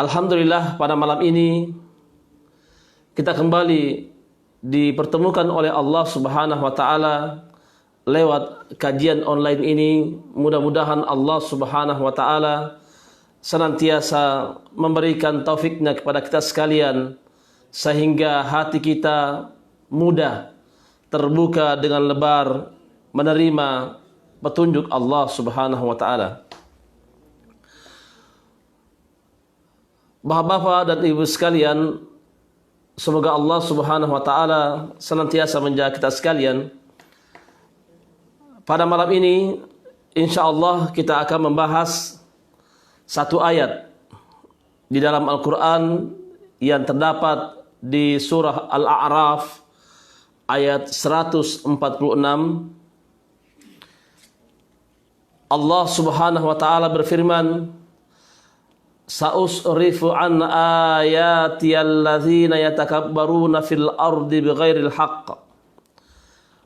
Alhamdulillah pada malam ini kita kembali dipertemukan oleh Allah Subhanahu wa taala lewat kajian online ini. Mudah-mudahan Allah Subhanahu wa taala senantiasa memberikan taufiknya kepada kita sekalian sehingga hati kita mudah terbuka dengan lebar menerima petunjuk Allah Subhanahu wa taala. Bapak-bapak dan ibu sekalian, semoga Allah Subhanahu wa taala senantiasa menjaga kita sekalian. Pada malam ini insyaallah kita akan membahas satu ayat di dalam Al-Qur'an yang terdapat di surah Al-A'raf ayat 146. Allah Subhanahu wa taala berfirman, Sa'usrifu an ayati alladzina yatakabbaruna fil ardi bighairil haqq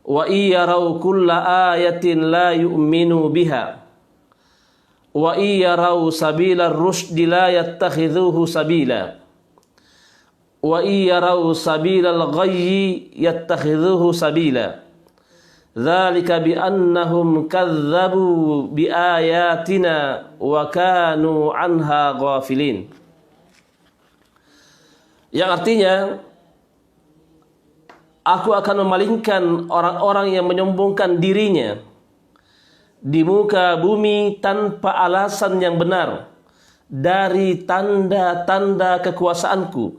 wa iyaraw kulla ayatin la yu'minu biha wa iyaraw sabilar rusydi la yattakhidhuhu sabila wa iyaraw sabilal ghayyi yattakhidhuhu sabila dzalika bi annahum kadzdzabu bi ayatina wa kanu anha ghafilin. Yang artinya, aku akan memalingkan orang-orang yang menyombongkan dirinya di muka bumi tanpa alasan yang benar dari tanda-tanda kekuasaanku.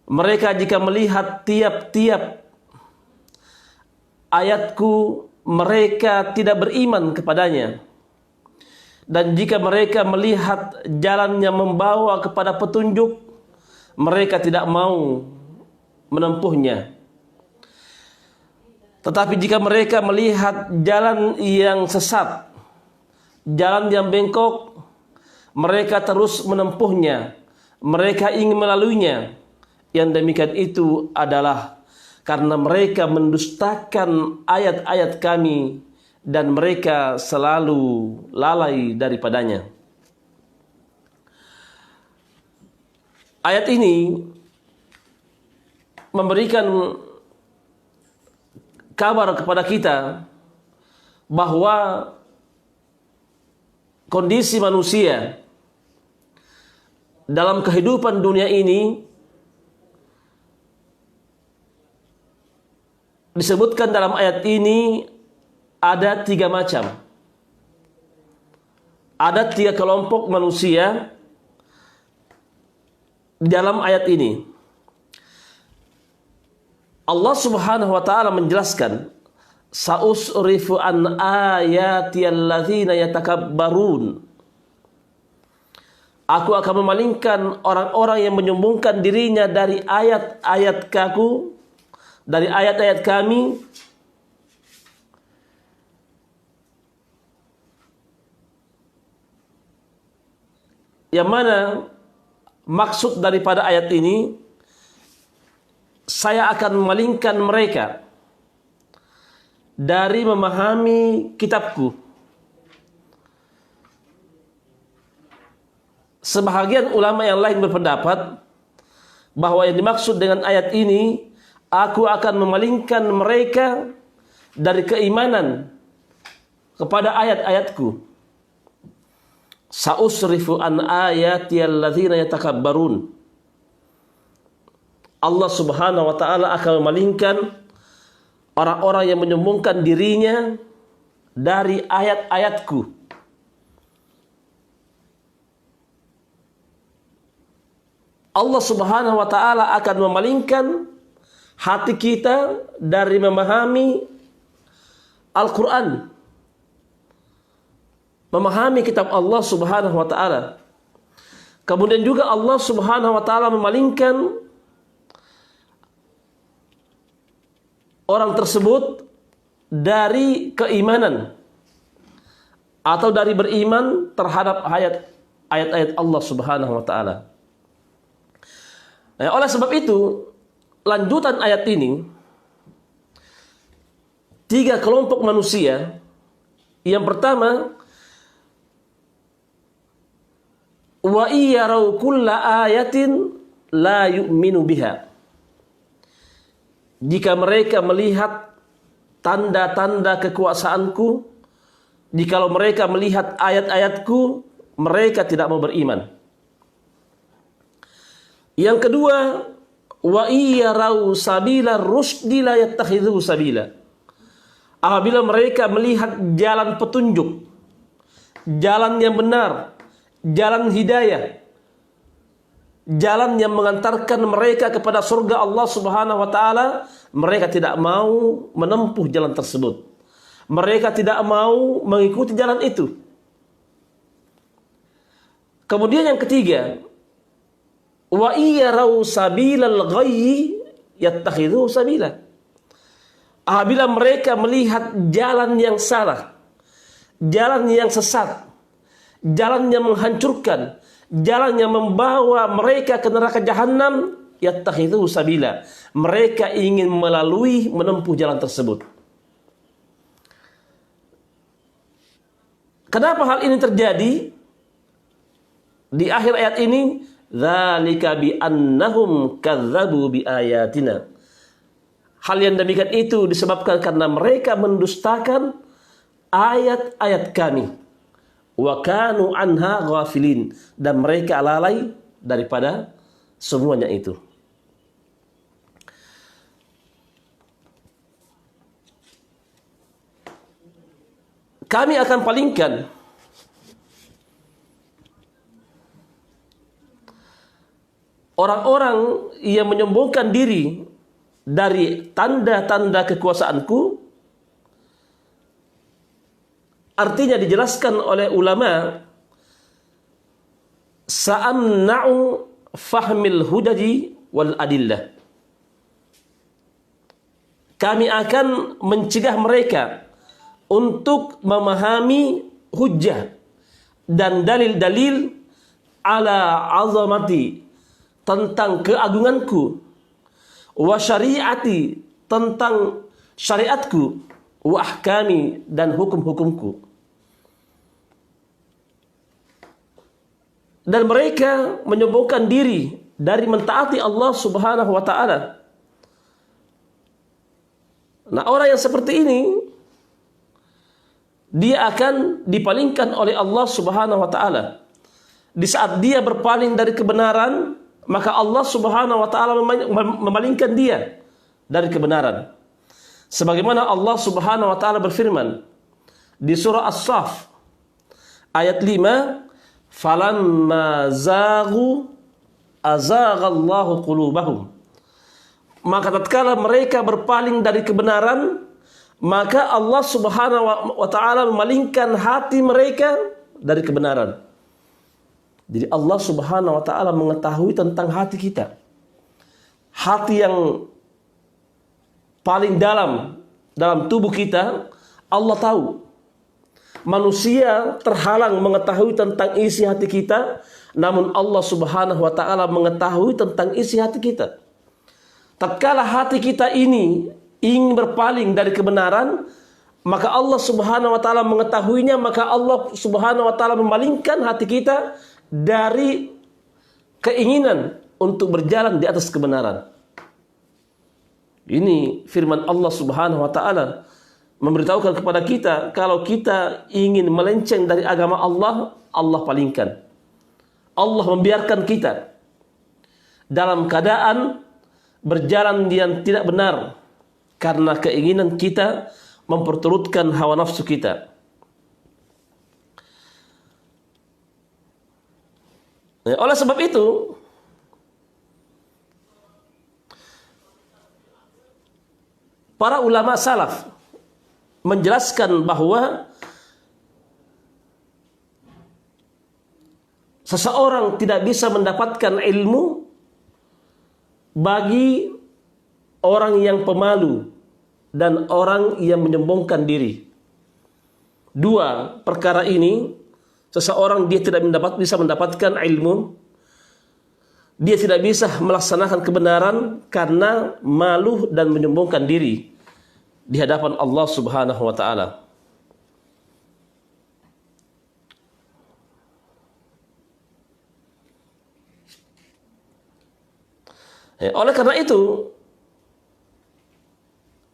Mereka jika melihat tiap-tiap ayatku, mereka tidak beriman kepadanya. Dan jika mereka melihat jalan yang membawa kepada petunjuk, mereka tidak mau menempuhnya. Tetapi jika mereka melihat jalan yang sesat, jalan yang bengkok, mereka terus menempuhnya. Mereka ingin melaluinya. Yang demikian itu adalah karena mereka mendustakan ayat-ayat kami dan mereka selalu lalai daripadanya. Ayat ini memberikan kabar kepada kita bahwa kondisi manusia dalam kehidupan dunia ini disebutkan dalam ayat ini ada 3 macam. Ada 3 kelompok manusia di dalam ayat ini. Allah Subhanahu wa taala menjelaskan, Sa'usrifu an ayati alladzina yatakabbarun. Aku akan memalingkan orang-orang yang menyombongkan dirinya dari ayat-ayat-Ku, dari ayat-ayat kami, yang mana maksud daripada ayat ini, saya akan memalingkan mereka dari memahami kitabku. Sebahagian ulama yang lain berpendapat bahwa yang dimaksud dengan ayat ini, aku akan memalingkan mereka dari keimanan kepada ayat-ayatku. Sa'usrifu an ayati alladzina yatakabbarun. Allah Subhanahu wa taala akan memalingkan orang-orang yang menyombongkan dirinya dari ayat-ayatku. Allah Subhanahu wa taala akan memalingkan hati kita dari memahami Al-Quran, memahami kitab Allah Subhanahu wa ta'ala. Kemudian juga Allah Subhanahu wa ta'ala memalingkan orang tersebut dari keimanan atau dari beriman terhadap ayat-ayat Allah Subhanahu wa ta'ala. Oleh sebab itu, lanjutan ayat ini, 3 kelompok manusia. Yang pertama, wa iyarau kulla ayatin la yu'minu biha. Jika mereka melihat tanda-tanda kekuasaanku, jikalau mereka melihat ayat-ayatku, mereka tidak mau beriman. Yang kedua, wa iyarau sabila rusdi la yattakhidhu sabila. Apabila mereka melihat jalan petunjuk, jalan yang benar, jalan hidayah, jalan yang mengantarkan mereka kepada surga Allah Subhanahu wa taala, mereka tidak mau menempuh jalan tersebut. Mereka tidak mau mengikuti jalan itu. Kemudian yang ketiga, wa iyarau sabilal ghayyi yattakhidhu sabila. Apabila mereka melihat jalan yang salah, jalan yang sesat, jalan yang menghancurkan, jalan yang membawa mereka ke neraka jahanam, yattakhidhu sabila. Mereka ingin melalui menempuh jalan tersebut. Kenapa hal ini terjadi? Di akhir ayat ini, dzalika bi annahum kadzdzabu bi ayatina. Hal yang demikian itu disebabkan karena mereka mendustakan ayat-ayat kami. Wa kanu anha ghafilin, dan mereka lalai daripada semuanya itu. Kami akan palingkan orang-orang yang menyombongkan diri dari tanda-tanda kekuasaanku. Artinya dijelaskan oleh ulama, sa'amna'u fahmil hudaji wal adillah. Kami akan mencegah mereka untuk memahami hujjah dan dalil-dalil ala azamati, tentang keagunganku, wa syariati, tentang syariatku, wa ahkami, dan hukum-hukumku. Dan mereka menyombongkan diri dari mentaati Allah Subhanahu wa taala. Nah, orang yang seperti ini, dia akan dipalingkan oleh Allah Subhanahu wa taala. Di saat dia berpaling dari kebenaran, maka Allah Subhanahu wa taala memalingkan dia dari kebenaran. Sebagaimana Allah Subhanahu wa taala berfirman di surah As-Saff ayat 5, falamma zaghu azaghallahu qulubahum. Maka tatkala mereka berpaling dari kebenaran, maka Allah Subhanahu wa taala memalingkan hati mereka dari kebenaran. Jadi Allah Subhanahu wa taala mengetahui tentang hati kita. Hati yang paling dalam tubuh kita, Allah tahu. Manusia terhalang mengetahui tentang isi hati kita, namun Allah Subhanahu wa taala mengetahui tentang isi hati kita. Tatkala hati kita ini ingin berpaling dari kebenaran, maka Allah Subhanahu wa taala mengetahuinya, maka Allah Subhanahu wa taala memalingkan hati kita dari keinginan untuk berjalan di atas kebenaran. Ini firman Allah Subhanahu wa taala memberitahukan kepada kita, kalau kita ingin melenceng dari agama Allah, Allah palingkan. Allah membiarkan kita dalam keadaan berjalan yang tidak benar karena keinginan kita memperturutkan hawa nafsu kita. Oleh sebab itu, para ulama salaf menjelaskan bahwa seseorang tidak bisa mendapatkan ilmu bagi orang yang pemalu dan orang yang menyombongkan diri. Dua perkara ini, seseorang dia tidak bisa mendapatkan ilmu, dia tidak bisa melaksanakan kebenaran karena malu dan menyombongkan diri di hadapan Allah Subhanahu wa taala. Oleh karena itu,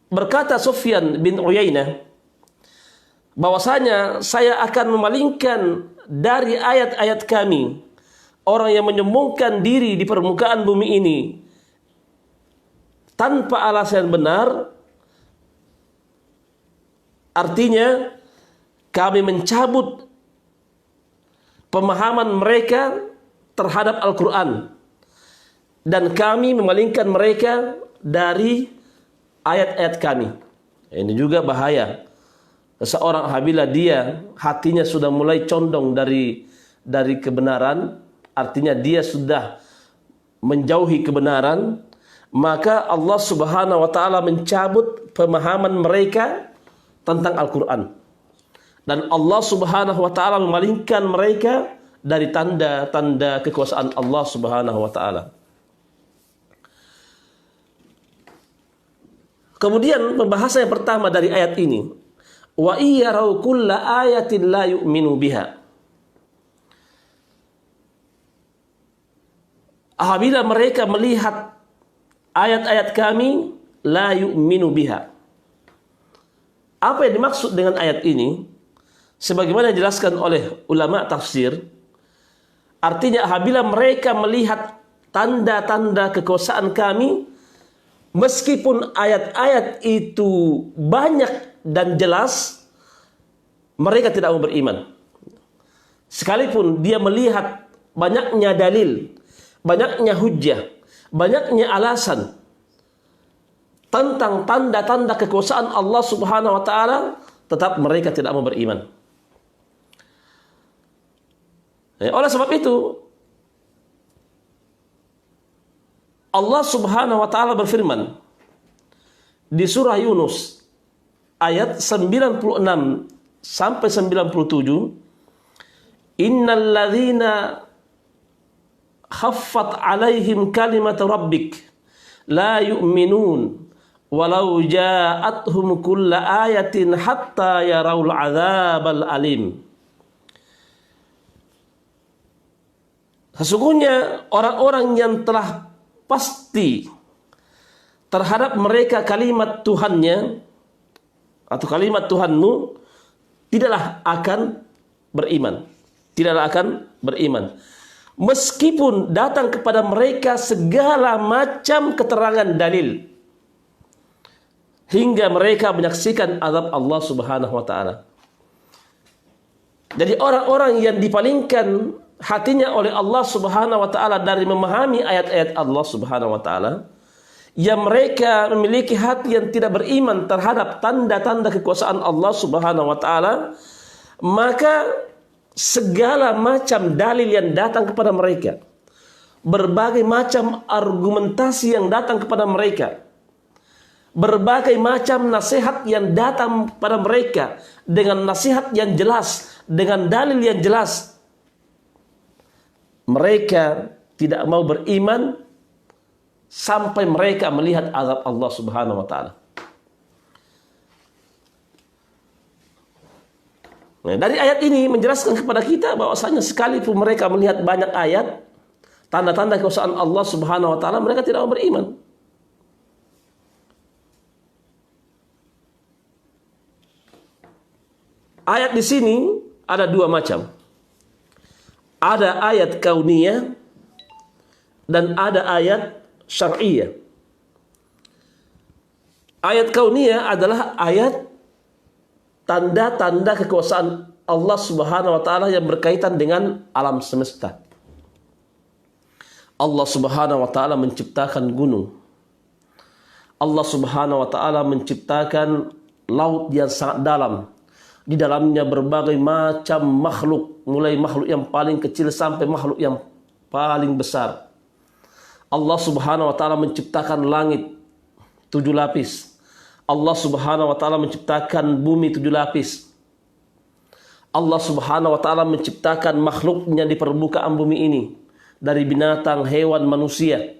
berkata Sufyan bin Uyainah, bahwasanya saya akan memalingkan dari ayat-ayat kami orang yang menyombongkan diri di permukaan bumi ini tanpa alasan benar. Artinya kami mencabut pemahaman mereka terhadap Al-Quran dan kami memalingkan mereka dari ayat-ayat kami. Ini juga bahaya. Seorang apabila dia hatinya sudah mulai condong dari kebenaran, artinya dia sudah menjauhi kebenaran, maka Allah Subhanahu wa taala mencabut pemahaman mereka tentang Al-Quran. Dan Allah Subhanahu wa taala memalingkan mereka dari tanda-tanda kekuasaan Allah Subhanahu wa taala. Kemudian pembahasan yang pertama dari ayat ini, wa iyarau kulla ayatin la yu'minu biha. Apabila mereka melihat ayat-ayat kami, la yu'minu biha. Apa yang dimaksud dengan ayat ini? Sebagaimana dijelaskan oleh ulama tafsir, artinya apabila mereka melihat tanda-tanda kekuasaan kami, meskipun ayat-ayat itu banyak dan jelas, mereka tidak mau beriman. Sekalipun dia melihat banyaknya dalil, banyaknya hujjah, banyaknya alasan tentang tanda-tanda kekuasaan Allah Subhanahu wa taala, tetap mereka tidak mau beriman. Oleh sebab itu, Allah Subhanahu wa taala berfirman di surah Yunus ayat 96 sampai 97, innal ladzina khaffat alaihim kalimat rabbik la yu'minun walau ja'atuhum kullu ayatin hatta yarawul adzabal alim. Sesungguhnya orang-orang yang telah pasti terhadap mereka kalimat Tuhannya atau kalimat Tuhanmu, tidaklah akan beriman. Tidaklah akan beriman. Meskipun datang kepada mereka segala macam keterangan dalil, hingga mereka menyaksikan azab Allah Subhanahu wa taala. Jadi orang-orang yang dipalingkan hatinya oleh Allah Subhanahu wa taala dari memahami ayat-ayat Allah Subhanahu wa taala, yang mereka memiliki hati yang tidak beriman terhadap tanda-tanda kekuasaan Allah Subhanahu wa taala, maka segala macam dalil yang datang kepada mereka, berbagai macam argumentasi yang datang kepada mereka, berbagai macam nasihat yang datang kepada mereka dengan nasihat yang jelas, dengan dalil yang jelas, mereka tidak mau beriman sampai mereka melihat azab Allah Subhanahu wa taala. Nah, dari ayat ini menjelaskan kepada kita bahwasanya sekalipun mereka melihat banyak ayat, tanda-tanda kekuasaan Allah Subhanahu wa taala, mereka tidak mau beriman. Ayat di sini ada dua macam. Ada ayat kauniyah dan ada ayat syar'iyah. Ayat kauniyah adalah ayat tanda-tanda kekuasaan Allah Subhanahu wa taala yang berkaitan dengan alam semesta. Allah Subhanahu wa taala menciptakan gunung. Allah Subhanahu wa taala menciptakan laut yang sangat dalam. Di dalamnya berbagai macam makhluk, mulai makhluk yang paling kecil sampai makhluk yang paling besar. Allah Subhanahu wa taala menciptakan langit 7 lapis. Allah Subhanahu wa taala menciptakan bumi 7 lapis. Allah Subhanahu wa taala menciptakan makhluknya di permukaan bumi ini, dari binatang, hewan, manusia.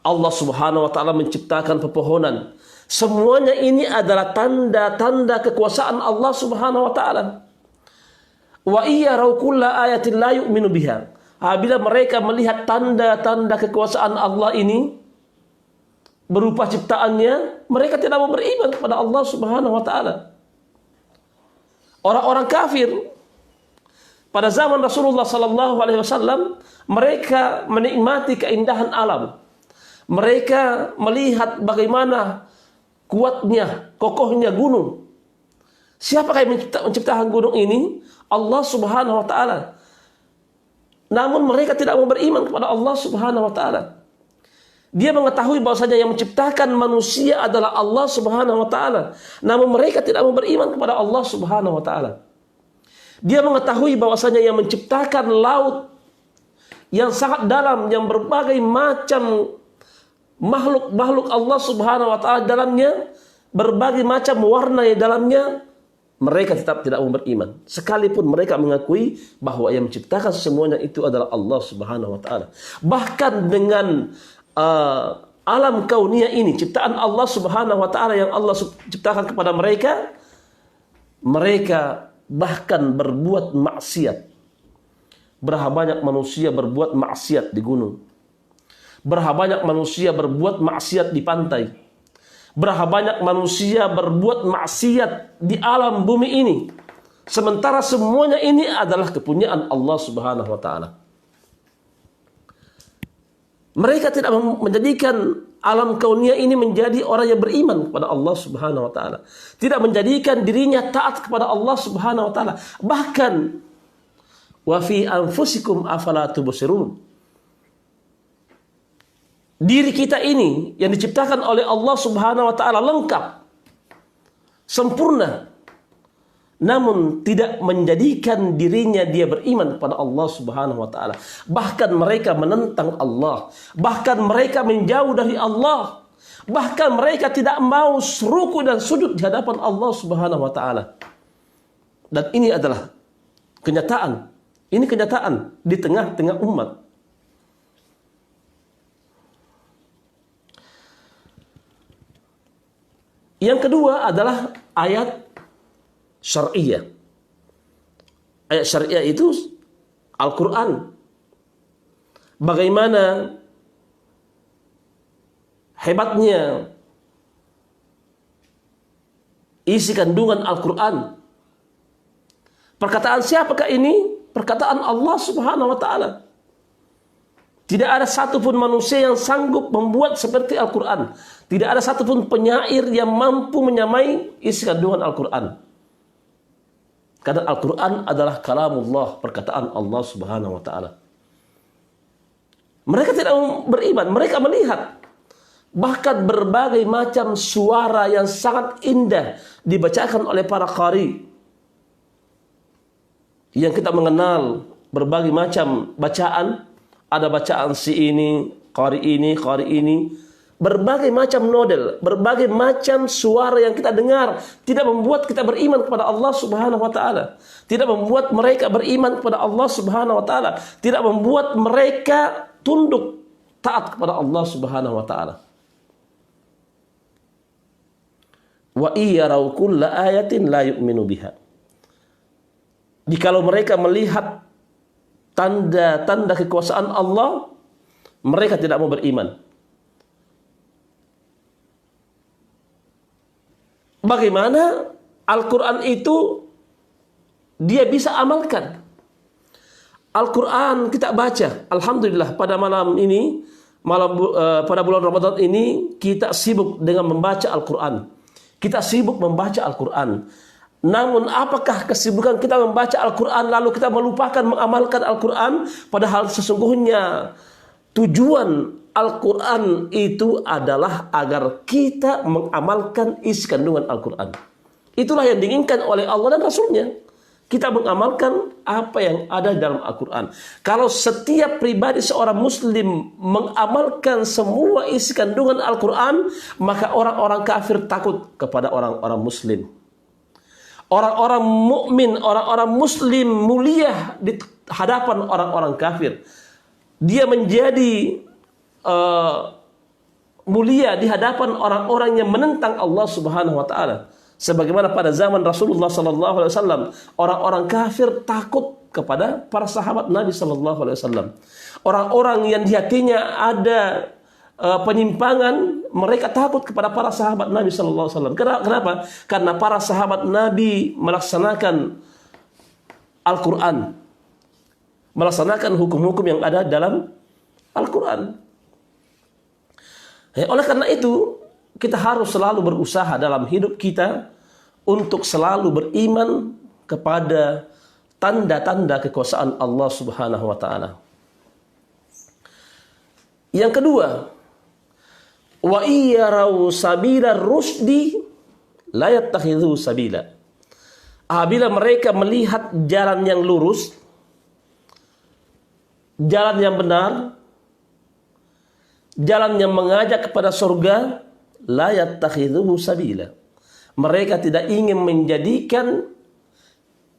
Allah Subhanahu wa taala menciptakan pepohonan. Semuanya ini adalah tanda-tanda kekuasaan Allah Subhanahu wa taala. Wa iyarau kulla ayatin la yu'minu biha. apabila mereka melihat tanda-tanda kekuasaan Allah ini berupa ciptaannya, mereka tidak mau beriman kepada Allah Subhanahu wa taala. Orang-orang kafir pada zaman Rasulullah sallallahu alaihi wasallam, mereka menikmati keindahan alam. Mereka melihat bagaimana kuatnya, kokohnya gunung. Siapakah yang menciptakan gunung ini? Allah Subhanahu wa taala. Namun mereka tidak mau beriman kepada Allah Subhanahu wa taala. Dia mengetahui bahwasanya yang menciptakan manusia adalah Allah Subhanahu wa taala. Namun mereka tidak mau beriman kepada Allah Subhanahu wa taala. Dia mengetahui bahwasanya yang menciptakan laut yang sangat dalam, yang berbagai macam makhluk-makhluk Allah Subhanahu wa taala dalamnya, berbagai macam warna di dalamnya, mereka tetap tidak mau beriman. Sekalipun mereka mengakui bahwa yang menciptakan semuanya itu adalah Allah Subhanahu wa taala. Bahkan dengan alam kauniyah ini, ciptaan Allah Subhanahu wa taala yang Allah ciptakan kepada mereka, mereka bahkan berbuat maksiat. Berapa banyak manusia berbuat maksiat di gunung? Berapa banyak manusia berbuat maksiat di pantai? Berapa banyak manusia berbuat maksiat di alam bumi ini? Sementara semuanya ini adalah kepunyaan Allah Subhanahu wa taala. Mereka tidak menjadikan alam kauniyah ini menjadi orang yang beriman kepada Allah Subhanahu wa taala. Tidak menjadikan dirinya taat kepada Allah Subhanahu wa taala. Bahkan wa fi anfusikum afala tubsirun. Diri kita ini yang diciptakan oleh Allah Subhanahu wa taala lengkap, sempurna, namun tidak menjadikan dirinya dia beriman kepada Allah Subhanahu wa taala. Bahkan mereka menentang Allah, bahkan mereka menjauh dari Allah, bahkan mereka tidak mau ruku dan sujud di hadapan Allah Subhanahu wa taala. Dan ini adalah kenyataan. Ini kenyataan di tengah-tengah umat. Yang kedua adalah ayat syariah. Ayat syariah itu Al-Quran. Bagaimana hebatnya isi kandungan Al-Quran. Perkataan siapakah ini? Perkataan Allah Subhanahu wa taala. Tidak ada satupun manusia yang sanggup membuat seperti Al-Quran. Tidak ada satupun penyair yang mampu menyamai isi kandungan Al-Quran. Karena Al-Quran adalah kalamullah, perkataan Allah Subhanahu wa taala. Mereka tidak beriman, mereka melihat bahkan berbagai macam suara yang sangat indah dibacakan oleh para qari. Yang kita mengenal berbagai macam bacaan. Ada bacaan si ini, qari ini, berbagai macam model, berbagai macam suara yang kita dengar tidak membuat kita beriman kepada Allah Subhanahu wa taala. Tidak membuat mereka beriman kepada Allah Subhanahu wa taala, tidak membuat mereka tunduk taat kepada Allah Subhanahu wa taala. Wa iyarau kulla ayatin la yu'minu biha. Jikalau mereka melihat tanda-tanda kekuasaan Allah, mereka tidak mau beriman. Bagaimana Al-Quran itu dia bisa amalkan? Al-Quran kita baca. Alhamdulillah pada malam ini, pada bulan Ramadan ini, kita sibuk dengan membaca Al-Quran. Kita sibuk membaca Al-Quran. Namun apakah kesibukan kita membaca Al-Quran lalu kita melupakan mengamalkan Al-Quran? Padahal sesungguhnya tujuan Al-Quran itu adalah agar kita mengamalkan isi kandungan Al-Quran. Itulah yang diinginkan oleh Allah dan Rasulnya. Kita mengamalkan apa yang ada dalam Al-Quran. Kalau setiap pribadi seorang muslim mengamalkan semua isi kandungan Al-Quran, maka orang-orang kafir takut kepada orang-orang muslim. Orang-orang mukmin, orang-orang muslim mulia di hadapan orang-orang kafir. Dia menjadi mulia di hadapan orang-orang yang menentang Allah Subhanahu wa taala. Sebagaimana pada zaman Rasulullah sallallahu alaihi wasallam, orang-orang kafir takut kepada para sahabat Nabi sallallahu alaihi wasallam. Orang-orang yang di hatinya ada penyimpangan, mereka takut kepada para sahabat Nabi sallallahu alaihi wasallam. Kenapa? Karena para sahabat Nabi melaksanakan Al-Qur'an, melaksanakan hukum-hukum yang ada dalam Al-Qur'an. Oleh karena itu, kita harus selalu berusaha dalam hidup kita untuk selalu beriman kepada tanda-tanda kekuasaan Allah Subhanahu wa taala. Yang kedua, wa iyarau sabila rusdi la yattakhidhu sabila. Apabila mereka melihat jalan yang lurus, jalan yang benar, jalan yang mengajak kepada surga, la yattakhidhu sabila. Mereka tidak ingin menjadikan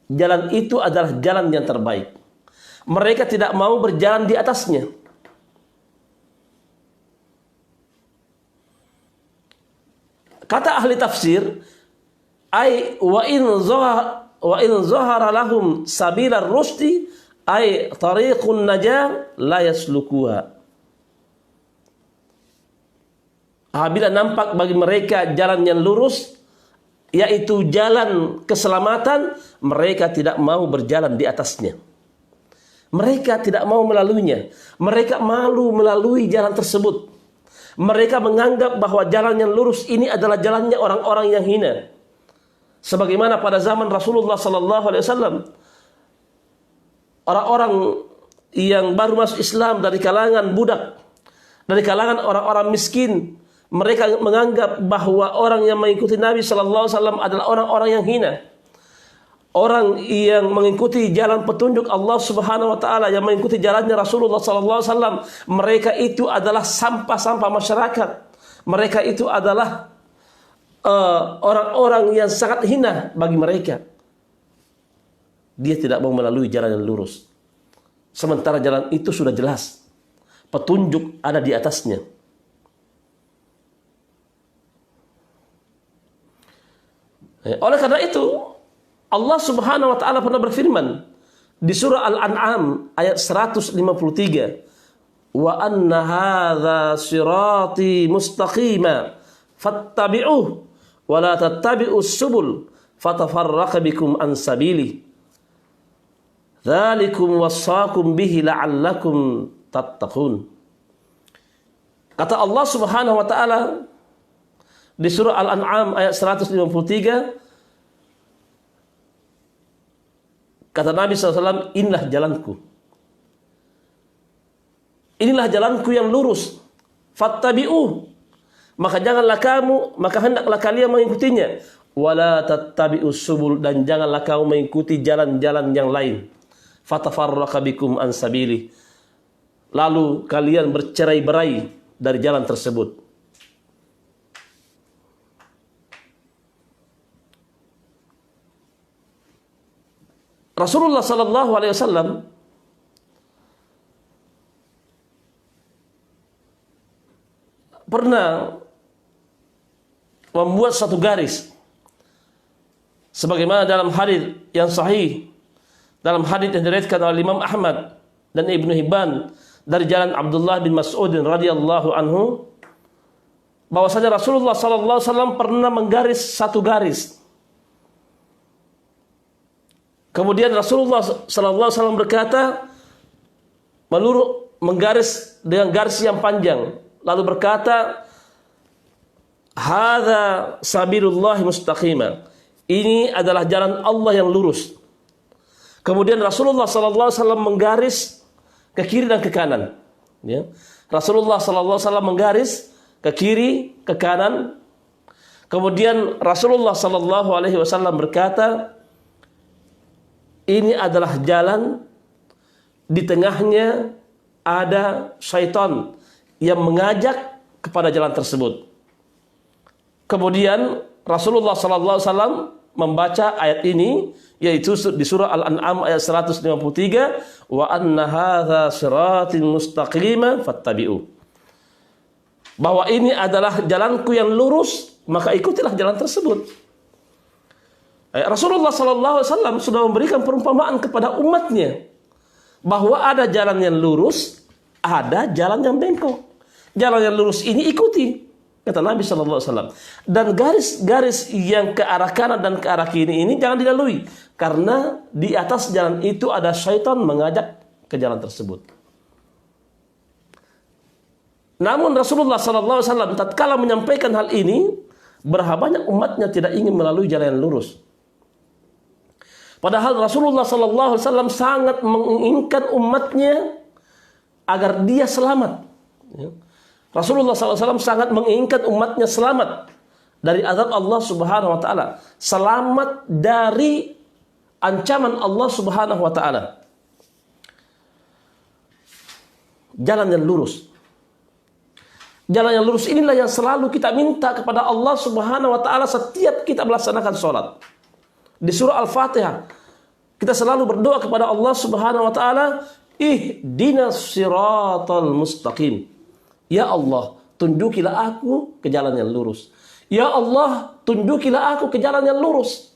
jalan itu adalah jalan yang terbaik. Mereka tidak mau berjalan di atasnya. Kata ahli tafsir, ay wa in zahara lahum sabila rusdi ay tariqun najah la yaslukuha. Apabila nampak bagi mereka jalan yang lurus, yaitu jalan keselamatan, mereka tidak mau berjalan di atasnya. Mereka tidak mau melaluinya. Mereka malu melalui jalan tersebut. Mereka menganggap bahwa jalan yang lurus ini adalah jalannya orang-orang yang hina. Sebagaimana pada zaman Rasulullah sallallahu alaihi wasallam, orang-orang yang baru masuk Islam dari kalangan budak, dari kalangan orang-orang miskin, mereka menganggap bahwa orang yang mengikuti Nabi sallallahu alaihi wasallam adalah orang-orang yang hina. Orang yang mengikuti jalan petunjuk Allah Subhanahu wa taala, yang mengikuti jalannya Rasulullah sallallahu alaihi wasallam, mereka itu adalah sampah-sampah masyarakat. Mereka itu adalah orang-orang yang sangat hina bagi mereka. Dia tidak mau melalui jalan yang lurus. Sementara jalan itu sudah jelas. Petunjuk ada di atasnya. Oleh karena itu, Allah Subhanahu wa taala pernah berfirman di surah Al-An'am ayat 153, "Wa anna hadza sirati mustaqima fattabi'uh wa la tattabi'us subul fatafarraqa bikum an sabili. Dzalikum wassaqum bihi la'allakum tattaqun." Kata Allah Subhanahu wa taala di surah Al-An'am ayat 153, kata Nabi SAW, inilah jalanku. Inilah jalanku yang lurus. Fattabi'uh. Maka hendaklah kalian mengikutinya. Wala tattabi'us subul, dan janganlah kamu mengikuti jalan-jalan yang lain. Fatafarraqa bikum an sabili. Lalu kalian bercerai-berai dari jalan tersebut. Rasulullah sallallahu alaihi wasallam pernah membuat satu garis sebagaimana dalam hadis yang sahih, dalam hadis yang diriwayatkan oleh Imam Ahmad dan Ibnu Hibban dari jalan Abdullah bin Mas'ud radhiyallahu anhu, bahwasanya Rasulullah sallallahu alaihi wasallam pernah menggaris satu garis. Kemudian Rasulullah sallallahu alaihi wasallam berkata, menggaris dengan garis yang panjang, lalu berkata, "Hadza sabilullah mustaqima." Ini adalah jalan Allah yang lurus. Kemudian Rasulullah sallallahu alaihi wasallam menggaris ke kiri dan ke kanan. Ya. Rasulullah sallallahu alaihi wasallam menggaris ke kiri, ke kanan. Kemudian Rasulullah sallallahu alaihi wasallam berkata, ini adalah jalan, di tengahnya ada syaitan yang mengajak kepada jalan tersebut. Kemudian Rasulullah sallallahu alaihi wasallam membaca ayat ini, yaitu di surah Al-An'am ayat 153, wa anna hadza siratin mustaqima fattabi'u. Bahwa ini adalah jalanku yang lurus, maka ikutilah jalan tersebut. Rasulullah SAW sudah memberikan perumpamaan kepada umatnya bahwa ada jalan yang lurus, ada jalan yang bengkok. Jalan yang lurus ini ikuti, kata Nabi SAW. Dan garis-garis yang ke arah kanan dan ke arah kiri ini jangan dilalui, karena di atas jalan itu ada syaitan mengajak ke jalan tersebut. Namun Rasulullah SAW tatkala menyampaikan hal ini, berapa banyak umatnya tidak ingin melalui jalan yang lurus. Padahal Rasulullah SAW sangat menginginkan umatnya agar dia selamat. Rasulullah SAW sangat menginginkan umatnya selamat dari azab Allah Subhanahu Wa Taala, selamat dari ancaman Allah Subhanahu Wa Taala. Jalan yang lurus. Jalan yang lurus inilah yang selalu kita minta kepada Allah Subhanahu Wa Taala setiap kita melaksanakan sholat. Di surah Al-Fatihah kita selalu berdoa kepada Allah Subhanahu Wa Taala, ihdinas siratal mustaqim. Ya Allah, tunjukilah aku ke jalan yang lurus. Ya Allah, tunjukilah aku ke jalan yang lurus.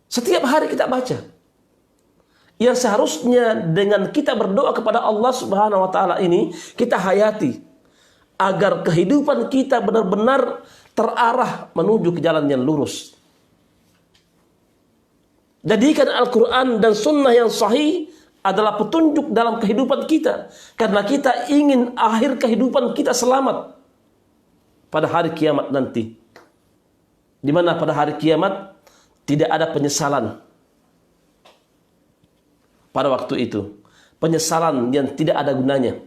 Setiap hari kita baca. Yang seharusnya dengan kita berdoa kepada Allah Subhanahu Wa Taala ini kita hayati, agar kehidupan kita benar-benar terarah menuju ke jalan yang lurus. Jadikan Al-Quran dan Sunnah yang sahih adalah petunjuk dalam kehidupan kita, karena kita ingin akhir kehidupan kita selamat pada hari kiamat nanti, di mana pada hari kiamat tidak ada penyesalan. Pada waktu itu penyesalan yang tidak ada gunanya.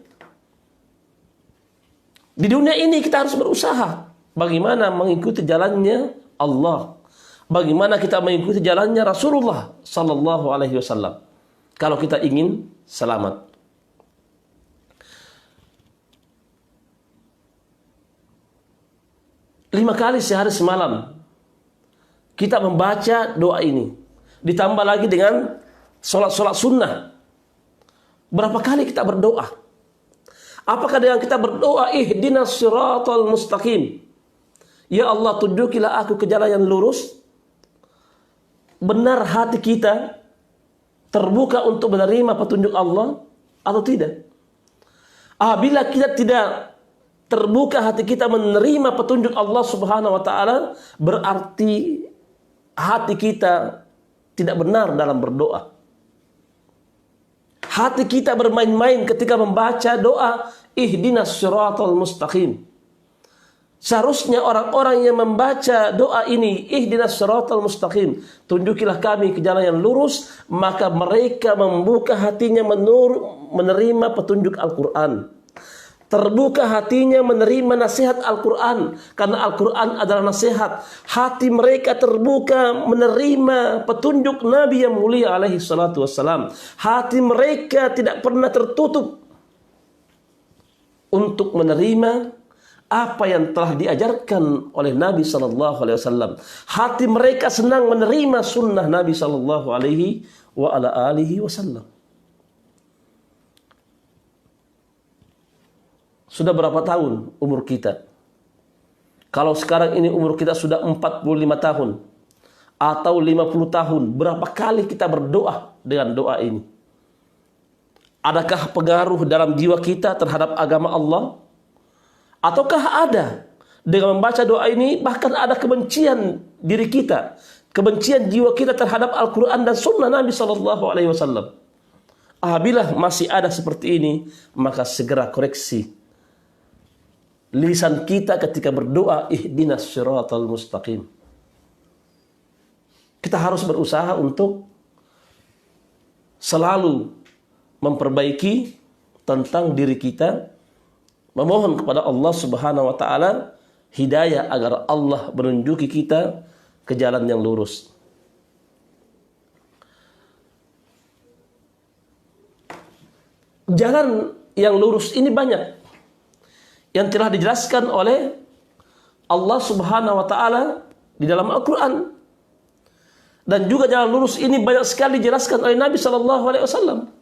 Di dunia ini kita harus berusaha bagaimana mengikuti jalannya Allah, bagaimana kita mengikuti jalannya Rasulullah Sallallahu Alaihi Wasallam. Kalau kita ingin selamat. Lima kali sehari semalam kita membaca doa ini, ditambah lagi dengan sholat sunnah. Berapa kali kita berdoa? Apakah dengan kita berdoa ihdinas siratal mustaqim, ya Allah tunjukilah aku ke jalan yang lurus, benar hati kita terbuka untuk menerima petunjuk Allah atau tidak? Apabila kita tidak terbuka hati kita menerima petunjuk Allah Subhanahu Wa Taala, berarti hati kita tidak benar dalam berdoa. Hati kita bermain-main ketika membaca doa ihdinas siratal mustaqim. Seharusnya orang-orang yang membaca doa ini ihdinas siratal mustaqim, tunjukilah kami ke jalan yang lurus, maka mereka membuka hatinya menerima petunjuk Al-Quran, terbuka hatinya menerima nasihat Al-Quran, karena Al-Quran adalah nasihat. Hati mereka terbuka menerima petunjuk Nabi yang mulia alaihi salatu wassalam. Hati mereka tidak pernah tertutup untuk menerima apa yang telah diajarkan oleh Nabi sallallahu alaihi wasallam. Hati mereka senang menerima sunnah Nabi sallallahu alaihi wasallam. Sudah berapa tahun umur kita? Kalau sekarang ini umur kita sudah 45 tahun atau 50 tahun, berapa kali kita berdoa dengan doa ini? Adakah pengaruh dalam jiwa kita terhadap agama Allah? Ataukah ada dengan membaca doa ini bahkan ada kebencian diri kita, kebencian jiwa kita terhadap Al-Quran dan Sunnah Nabi SAW? Apabila masih ada seperti ini, maka segera koreksi lisan kita ketika berdoa ihdinas siratal mustaqim. Kita harus berusaha untuk selalu memperbaiki tentang diri kita, memohon kepada Allah Subhanahu wa taala hidayah agar Allah menunjuki kita ke jalan yang lurus. Jalan yang lurus ini banyak yang telah dijelaskan oleh Allah Subhanahu wa taala di dalam Al-Qur'an. Dan juga jalan lurus ini banyak sekali dijelaskan oleh Nabi sallallahu alaihi wasallam.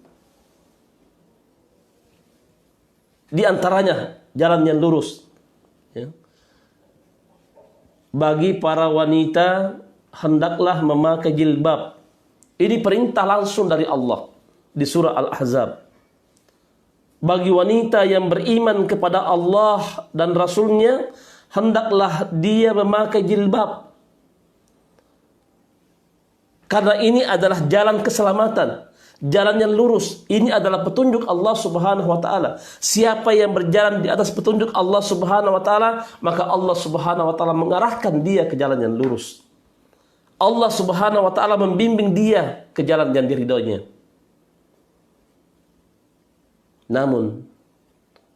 Di antaranya jalan yang lurus, ya. bagi para wanita hendaklah memakai jilbab. Ini perintah langsung dari Allah di surah Al-Ahzab. Bagi wanita yang beriman kepada Allah dan Rasulnya, hendaklah dia memakai jilbab. Karena ini adalah jalan keselamatan, jalan yang lurus. Ini adalah petunjuk Allah Subhanahu wa taala. Siapa yang berjalan di atas petunjuk Allah Subhanahu wa taala, maka Allah Subhanahu wa taala mengarahkan dia ke jalan yang lurus. Allah Subhanahu wa taala membimbing dia ke jalan yang diridhoinya. Namun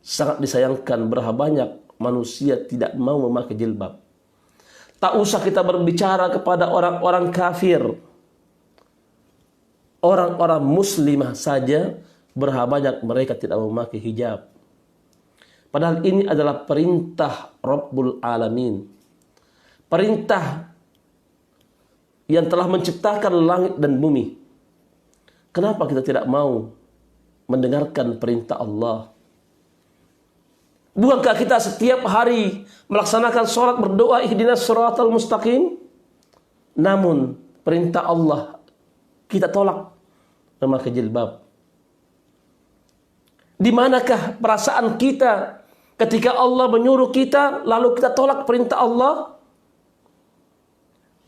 sangat disayangkan berapa banyak manusia tidak mau memakai jilbab. Tak usah kita berbicara kepada orang-orang kafir. Orang-orang muslimah saja berapa banyak mereka tidak memakai hijab. Padahal ini adalah perintah Rabbul Alamin. Perintah yang telah menciptakan langit dan bumi. Kenapa kita tidak mau mendengarkan perintah Allah? Bukankah kita setiap hari melaksanakan sholat berdoa ihdinas shiratal mustaqim? Namun perintah Allah kita tolak memakai jilbab. Di manakah perasaan kita ketika Allah menyuruh kita lalu kita tolak perintah Allah?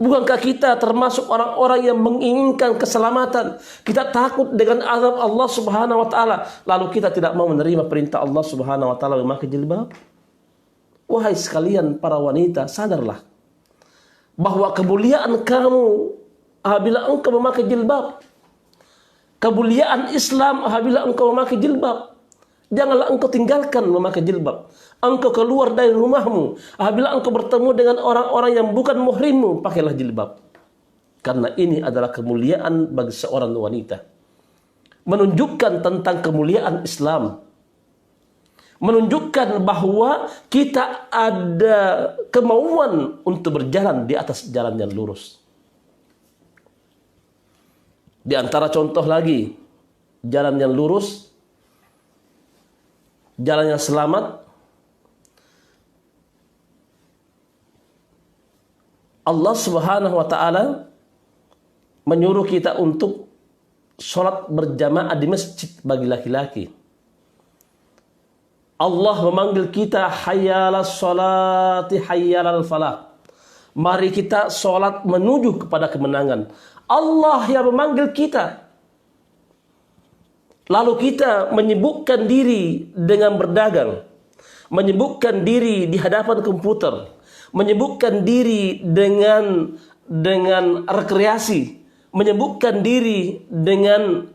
Bukankah kita termasuk orang-orang yang menginginkan keselamatan? Kita takut dengan azab Allah Subhanahu wa taala, lalu kita tidak mau menerima perintah Allah Subhanahu wa taala memakai jilbab? Wahai sekalian para wanita, sadarlah bahwa kemuliaan kamu apabila engkau memakai jilbab. Kemuliaan Islam apabila engkau memakai jilbab. Janganlah engkau tinggalkan memakai jilbab. Engkau keluar dari rumahmu, apabila engkau bertemu dengan orang-orang yang bukan muhrimmu, pakailah jilbab. Karena ini adalah kemuliaan bagi seorang wanita. Menunjukkan tentang kemuliaan Islam. Menunjukkan bahwa kita ada kemauan untuk berjalan di atas jalan yang lurus. Di antara contoh lagi, jalan yang lurus, jalan yang selamat, Allah Subhanahu wa taala menyuruh kita untuk sholat berjamaah di masjid bagi laki-laki. Allah memanggil kita hayyalas sholati hayyalal falah. Mari kita sholat menuju kepada kemenangan. Allah yang memanggil kita. Lalu kita menyibukkan diri dengan berdagang, menyibukkan diri di hadapan komputer, menyibukkan diri dengan rekreasi, menyibukkan diri dengan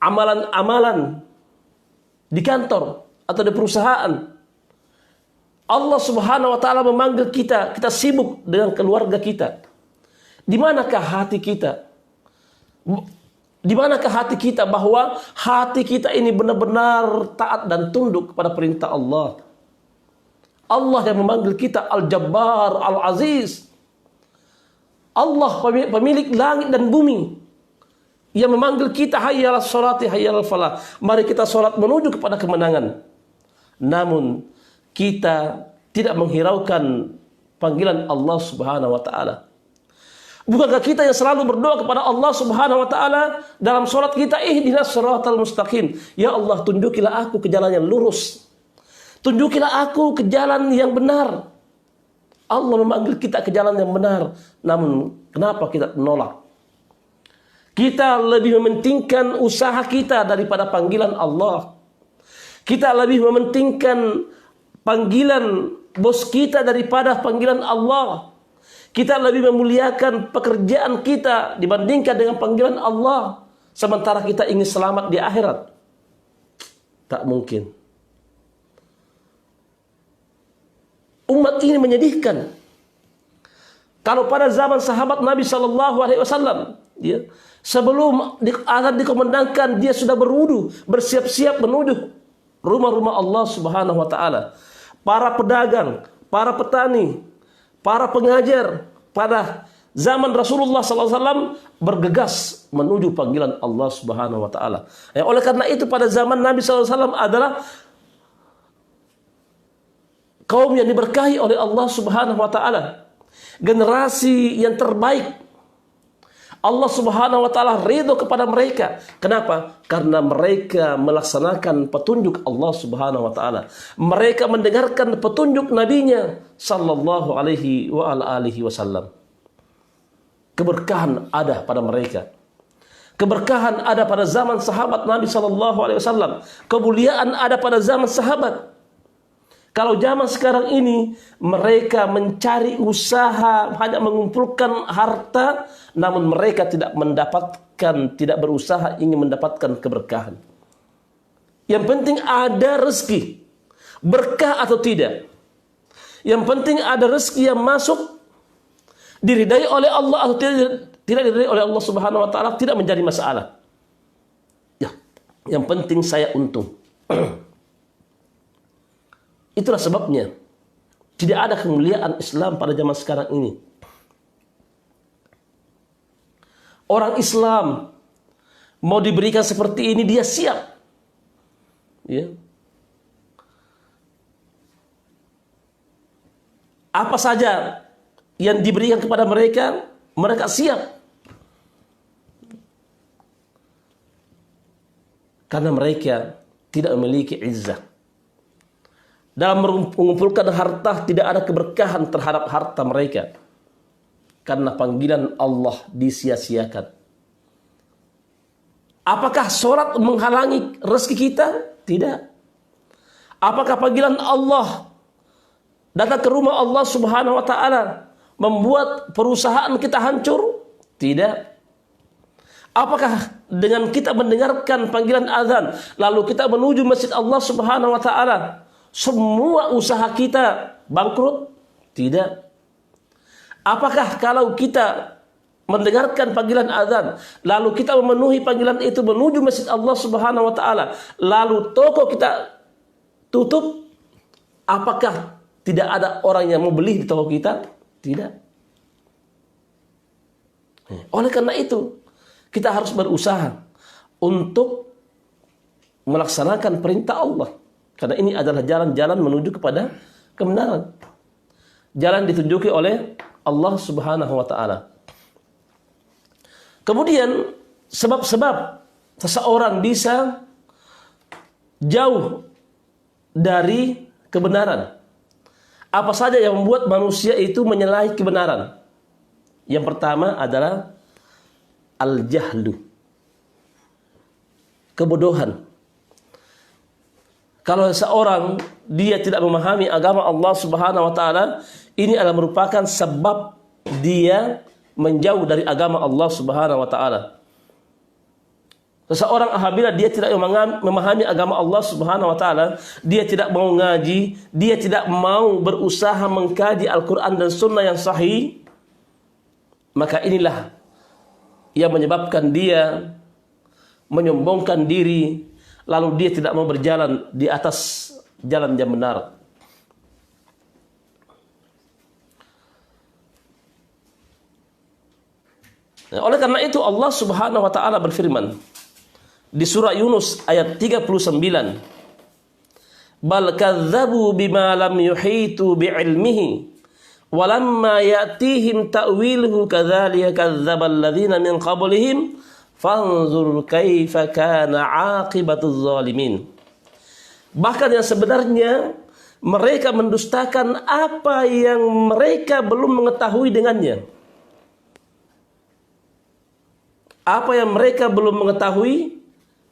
amalan-amalan di kantor atau di perusahaan. Allah Subhanahu wa taala memanggil kita, kita sibuk dengan keluarga kita. Di manakah hati kita? Di manakah hati kita bahwa hati kita ini benar-benar taat dan tunduk kepada perintah Allah? Allah yang memanggil kita Al-Jabbar, Al-Aziz. Allah pemilik langit dan bumi yang memanggil kita hayyalas sholati hayyalal falah. Mari kita sholat menuju kepada kemenangan. Namun kita tidak menghiraukan panggilan Allah Subhanahu wa taala. Bukankah kita yang selalu berdoa kepada Allah Subhanahu wa taala dalam sholat kita, ihdinas shiratal mustaqim. Ya Allah, tunjukilah aku ke jalan yang lurus. Tunjukilah aku ke jalan yang benar. Allah memanggil kita ke jalan yang benar. Namun kenapa kita menolak? Kita lebih mementingkan usaha kita daripada panggilan Allah. Kita lebih mementingkan panggilan bos kita daripada panggilan Allah. Kita lebih memuliakan pekerjaan kita dibandingkan dengan panggilan Allah. Sementara kita ingin selamat di akhirat. Tak mungkin. Umat ini menyedihkan. Kalau pada zaman sahabat Nabi SAW, sebelum azan dikumandangkan, dia sudah berwudu, bersiap-siap menuju rumah-rumah Allah Subhanahu wa taala. Para pedagang, para petani, para pengajar pada zaman Rasulullah SAW bergegas menuju panggilan Allah Subhanahu wa taala. Oleh karena itu pada zaman Nabi SAW adalah kaum yang diberkahi oleh Allah Subhanahu wa taala. generasi yang terbaik. Allah Subhanahu wa taala ridho kepada mereka. Kenapa? Karena mereka melaksanakan petunjuk Allah Subhanahu wa taala. Mereka mendengarkan petunjuk nabinya sallallahu alaihi wa alihi wasallam. Keberkahan ada pada mereka. Keberkahan ada pada zaman sahabat Nabi sallallahu alaihi wasallam. Kemuliaan ada pada zaman sahabat. Kalau zaman sekarang ini mereka mencari usaha hanya mengumpulkan harta, namun mereka tidak berusaha ingin mendapatkan keberkahan. Yang penting ada rezeki, berkah atau tidak. Yang penting ada rezeki yang masuk, diridai oleh Allah atau tidak diridai oleh Allah Subhanahu wa taala, tidak menjadi masalah. Ya, yang penting saya untung. Itulah sebabnya tidak ada kemuliaan Islam pada zaman sekarang ini. Orang Islam mau diberikan seperti ini dia siap. Ya. Apa saja yang diberikan kepada mereka, mereka siap. Karena mereka tidak memiliki izzah. Dalam mengumpulkan harta tidak ada keberkahan terhadap harta mereka. Karena panggilan Allah disia-siakan. Apakah sholat menghalangi rezeki kita? Tidak. Apakah panggilan Allah datang ke rumah Allah Subhanahu wa taala membuat perusahaan kita hancur? Tidak. Apakah dengan kita mendengarkan panggilan azan lalu kita menuju masjid Allah Subhanahu wa taala semua usaha kita bangkrut? Tidak. Apakah kalau kita mendengarkan panggilan azan lalu kita memenuhi panggilan itu menuju masjid Allah Subhanahu wa taala lalu toko kita tutup, apakah tidak ada orang yang mau beli di toko kita? Tidak. Oleh karena itu kita harus berusaha untuk melaksanakan perintah Allah. Karena ini adalah jalan-jalan menuju kepada kebenaran. Jalan ditunjuki oleh Allah Subhanahu wa taala. Kemudian sebab-sebab seseorang bisa jauh dari kebenaran. Apa saja yang membuat manusia itu menyalahi kebenaran? Yang pertama adalah al-jahlu. Kebodohan. Kalau seorang dia tidak memahami agama Allah Subhanahu wa taala, ini adalah merupakan sebab dia menjauh dari agama Allah Subhanahu wa taala. Seseorang apabila dia tidak memahami agama Allah Subhanahu wa taala, dia tidak mau ngaji, dia tidak mau berusaha mengkaji Al-Qur'an dan sunnah yang sahih, maka inilah yang menyebabkan dia menyombongkan diri, lalu dia tidak mau berjalan di atas jalan yang benar. Nah, oleh karena itu Allah Subhanahu wa taala berfirman di surah Yunus ayat 39, "Bal kadzdzabu bima lam yuhitu bi'ilmihi walamma ya'tihim ta'wiluhu kadzalika kadzdzabal ladzina min qablihim fanzur kaifa kana 'aqibatuz zalimin." Bahkan yang sebenarnya mereka mendustakan apa yang mereka belum mengetahui dengannya. Apa yang mereka belum mengetahui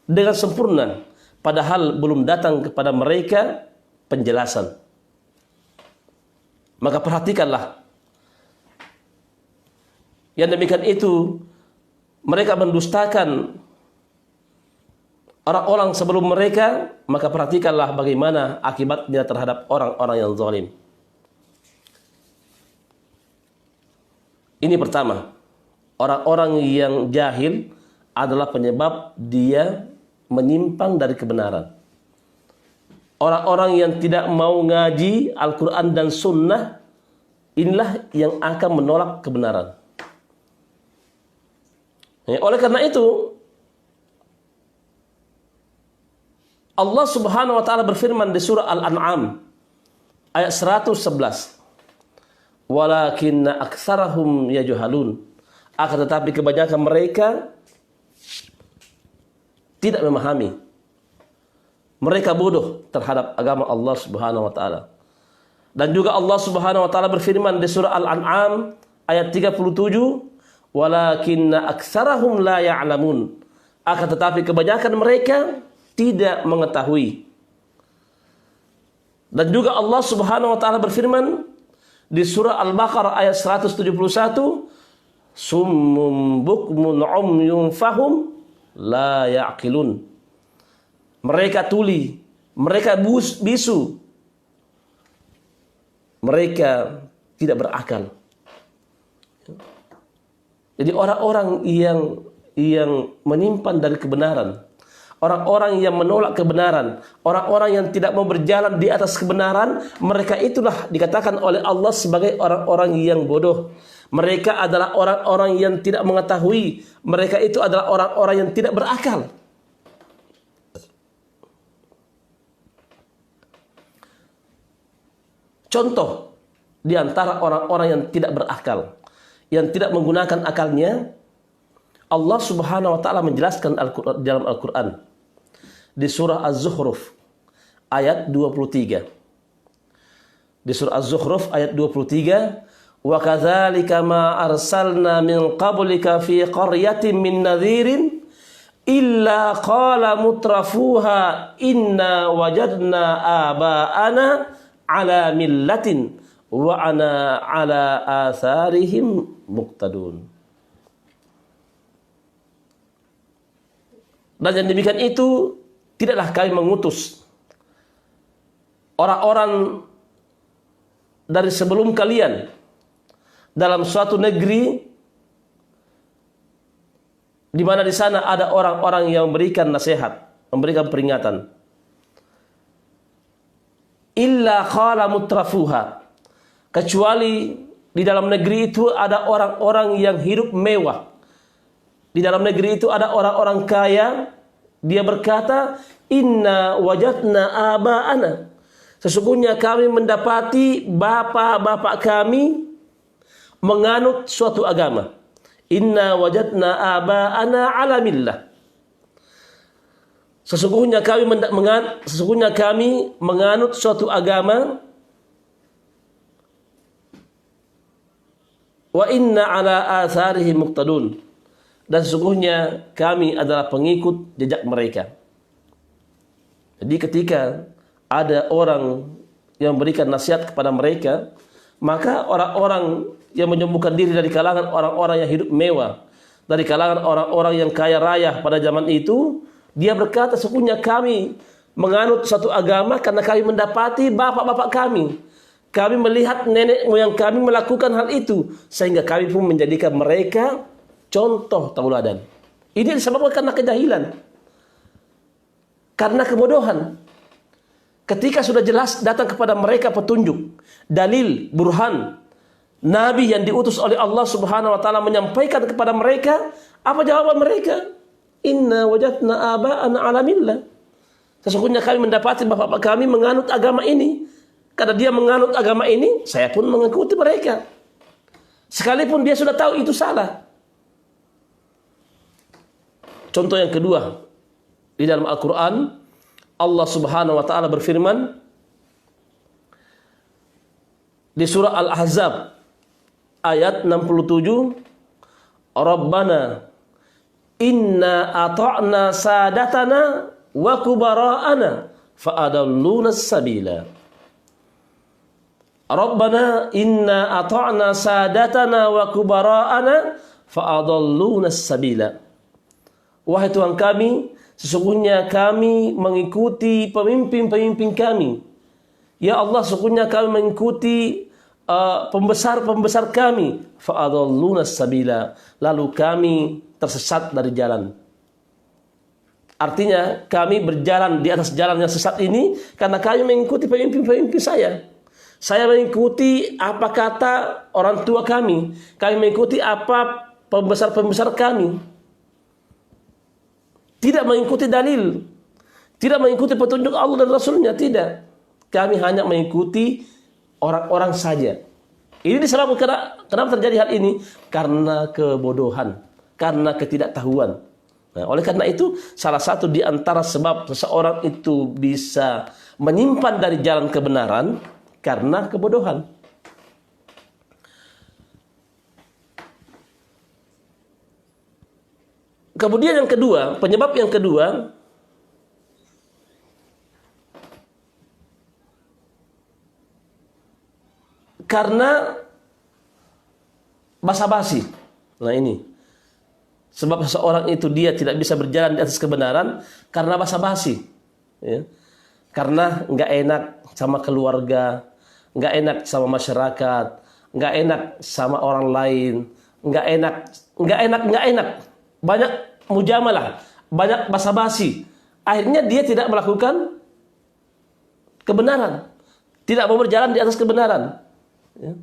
dengan sempurna, padahal belum datang kepada mereka penjelasan. Maka perhatikanlah. Yang demikian itu mereka mendustakan orang-orang sebelum mereka, maka perhatikanlah bagaimana akibatnya terhadap orang-orang yang zalim. Ini pertama, orang-orang yang jahil adalah penyebab dia menyimpang dari kebenaran. Orang-orang yang tidak mau ngaji Al-Quran dan Sunnah, inilah yang akan menolak kebenaran. Oleh karena itu, Allah Subhanahu wa taala berfirman di surah Al-An'am ayat 111. walakinna aktsarahum yajhalun. Akan tetapi kebanyakan mereka tidak memahami. Mereka bodoh terhadap agama Allah Subhanahu wa taala. Dan juga Allah Subhanahu wa taala berfirman di surah Al-An'am ayat 37, walakinna aktsarahum la ya'lamun. Akan tetapi kebanyakan mereka tidak mengetahui. Dan juga Allah Subhanahu wa taala berfirman di surah Al-Baqarah ayat 171, summum bukmun umyun fahum la ya'qilun. Mereka tuli, mereka bisu, mereka tidak berakal. Jadi orang-orang yang menyimpan dari kebenaran, orang-orang yang menolak kebenaran, orang-orang yang tidak mau berjalan di atas kebenaran, mereka itulah dikatakan oleh Allah sebagai orang-orang yang bodoh. Mereka adalah orang-orang yang tidak mengetahui. Mereka itu adalah orang-orang yang tidak berakal. Contoh di antara orang-orang yang tidak berakal, yang tidak menggunakan akalnya, Allah Subhanahu wa taala menjelaskan dalam Al-Qur'an di surah Az-Zukhruf ayat 23. Di surah Az-Zukhruf ayat 23, wa kadzalika ma arsalna min qablika fi qaryatin min nadhirin illa qala mutrafuha inna wajadna aba'ana ala millatin wa ana ala atharihim muqtadun. Dan yang demikian itu tidaklah kami mengutus orang-orang dari sebelum kalian dalam suatu negeri di mana di sana ada orang-orang yang memberikan nasihat, memberikan peringatan. Illa qala mutrafuha, kecuali di dalam negeri itu ada orang-orang yang hidup mewah. Di dalam negeri itu ada orang-orang kaya. Dia berkata, inna wajadna aba'ana, sesungguhnya kami mendapati bapak-bapak kami menganut suatu agama. Inna wajadna aba'ana ala millah, sesungguhnya kami menganut suatu agama. Wa inna ala atharihim muqtadun, dan sesungguhnya kami adalah pengikut jejak mereka. Jadi ketika ada orang yang memberikan nasihat kepada mereka, maka orang-orang yang menyembuhkan diri dari kalangan orang-orang yang hidup mewah, dari kalangan orang-orang yang kaya raya pada zaman itu, dia berkata, sesungguhnya kami menganut satu agama karena kami mendapati bapak-bapak kami. Kami melihat nenek moyang kami melakukan hal itu, sehingga kami pun menjadikan mereka contoh tauladan. Ini disebabkan karena kejahilan, karena kebodohan. Ketika sudah jelas datang kepada mereka petunjuk, dalil, burhan, nabi yang diutus oleh Allah Subhanahu wa taala menyampaikan kepada mereka, apa jawaban mereka? Inna wajadna aba'ana ala millah, sesungguhnya kami mendapati bapak-bapak kami menganut agama ini. Karena dia menganut agama ini, saya pun mengikuti mereka, sekalipun dia sudah tahu itu salah. Contoh yang kedua, di dalam Al-Quran Allah Subhanahu wa taala berfirman di surah Al-Ahzab ayat 67, Rabbana inna ata'na sadatana wa kubara'ana fa'adalluna sabila. Rabbana inna ata'na sadatana wa kubara'ana fa'adalluna sabila. Wahai Tuhan kami, sesungguhnya kami mengikuti pemimpin-pemimpin kami. Ya Allah, sesungguhnya kami mengikuti pembesar-pembesar kami. Fa'adalluna sabila, lalu kami tersesat dari jalan. Artinya kami berjalan di atas jalan yang sesat ini karena kami mengikuti pemimpin-pemimpin saya. Saya mengikuti apa kata orang tua kami. Kami mengikuti apa pembesar-pembesar kami. Tidak mengikuti dalil, tidak mengikuti petunjuk Allah dan Rasulnya, tidak. Kami hanya mengikuti orang-orang saja. Ini disebabkan kenapa terjadi hal ini? Karena kebodohan, karena ketidaktahuan. Nah, oleh karena itu, salah satu di antara sebab seseorang itu bisa menyimpan dari jalan kebenaran karena kebodohan. Kemudian yang kedua, penyebab yang kedua, karena basa-basi. Nah ini, sebab seseorang itu dia tidak bisa berjalan di atas kebenaran karena basa-basi, ya. Karena nggak enak sama keluarga, nggak enak sama masyarakat, nggak enak sama orang lain, nggak enak, banyak mujamalah, banyak basa-basi. Akhirnya dia tidak melakukan kebenaran, tidak mau berjalan di atas kebenaran. Ya.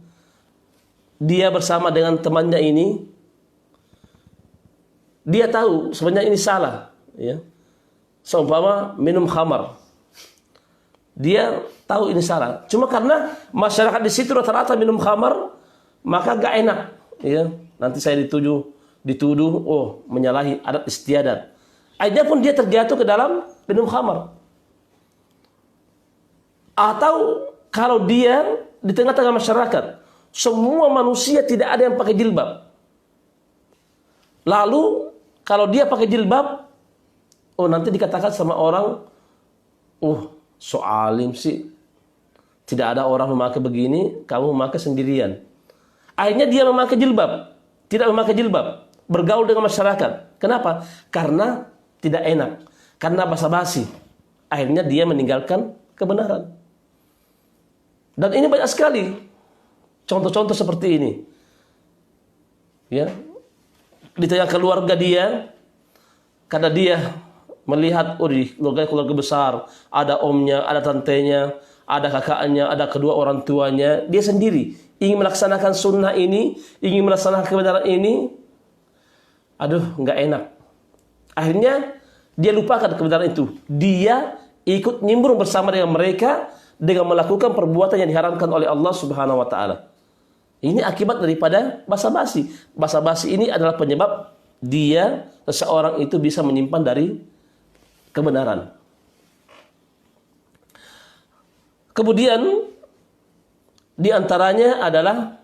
Dia bersama dengan temannya ini, dia tahu sebenarnya ini salah, ya. Seumpama minum khamar, dia tahu ini salah. Cuma karena masyarakat di situ rata-rata minum khamar, maka gak enak, ya. Nanti saya dituduh, oh menyalahi adat istiadat. Akhirnya pun dia terjatuh ke dalam minum khamar. Atau kalau dia di tengah-tengah masyarakat, semua manusia tidak ada yang pakai jilbab. Lalu kalau dia pakai jilbab, oh nanti dikatakan sama orang, so alim sih, tidak ada orang memakai begini, kamu memakai sendirian. Akhirnya dia memakai jilbab, tidak memakai jilbab, bergaul dengan masyarakat. Kenapa? Karena tidak enak, karena basa-basi. Akhirnya dia meninggalkan kebenaran. Dan ini banyak sekali contoh-contoh seperti ini. Ya. Di tengah keluarga dia, karena dia melihat di keluarga besar, ada omnya, ada tantenya, ada kakaknya, ada kedua orang tuanya, dia sendiri ingin melaksanakan sunnah ini, ingin melaksanakan kebenaran ini, nggak enak. Akhirnya dia lupakan kebenaran itu. Dia ikut nimbrung bersama dengan mereka dengan melakukan perbuatan yang diharamkan oleh Allah Subhanahu wa taala. Ini akibat daripada basa-basi. Basa-basi ini adalah penyebab seseorang itu bisa menyimpan dari kebenaran. Kemudian di antaranya adalah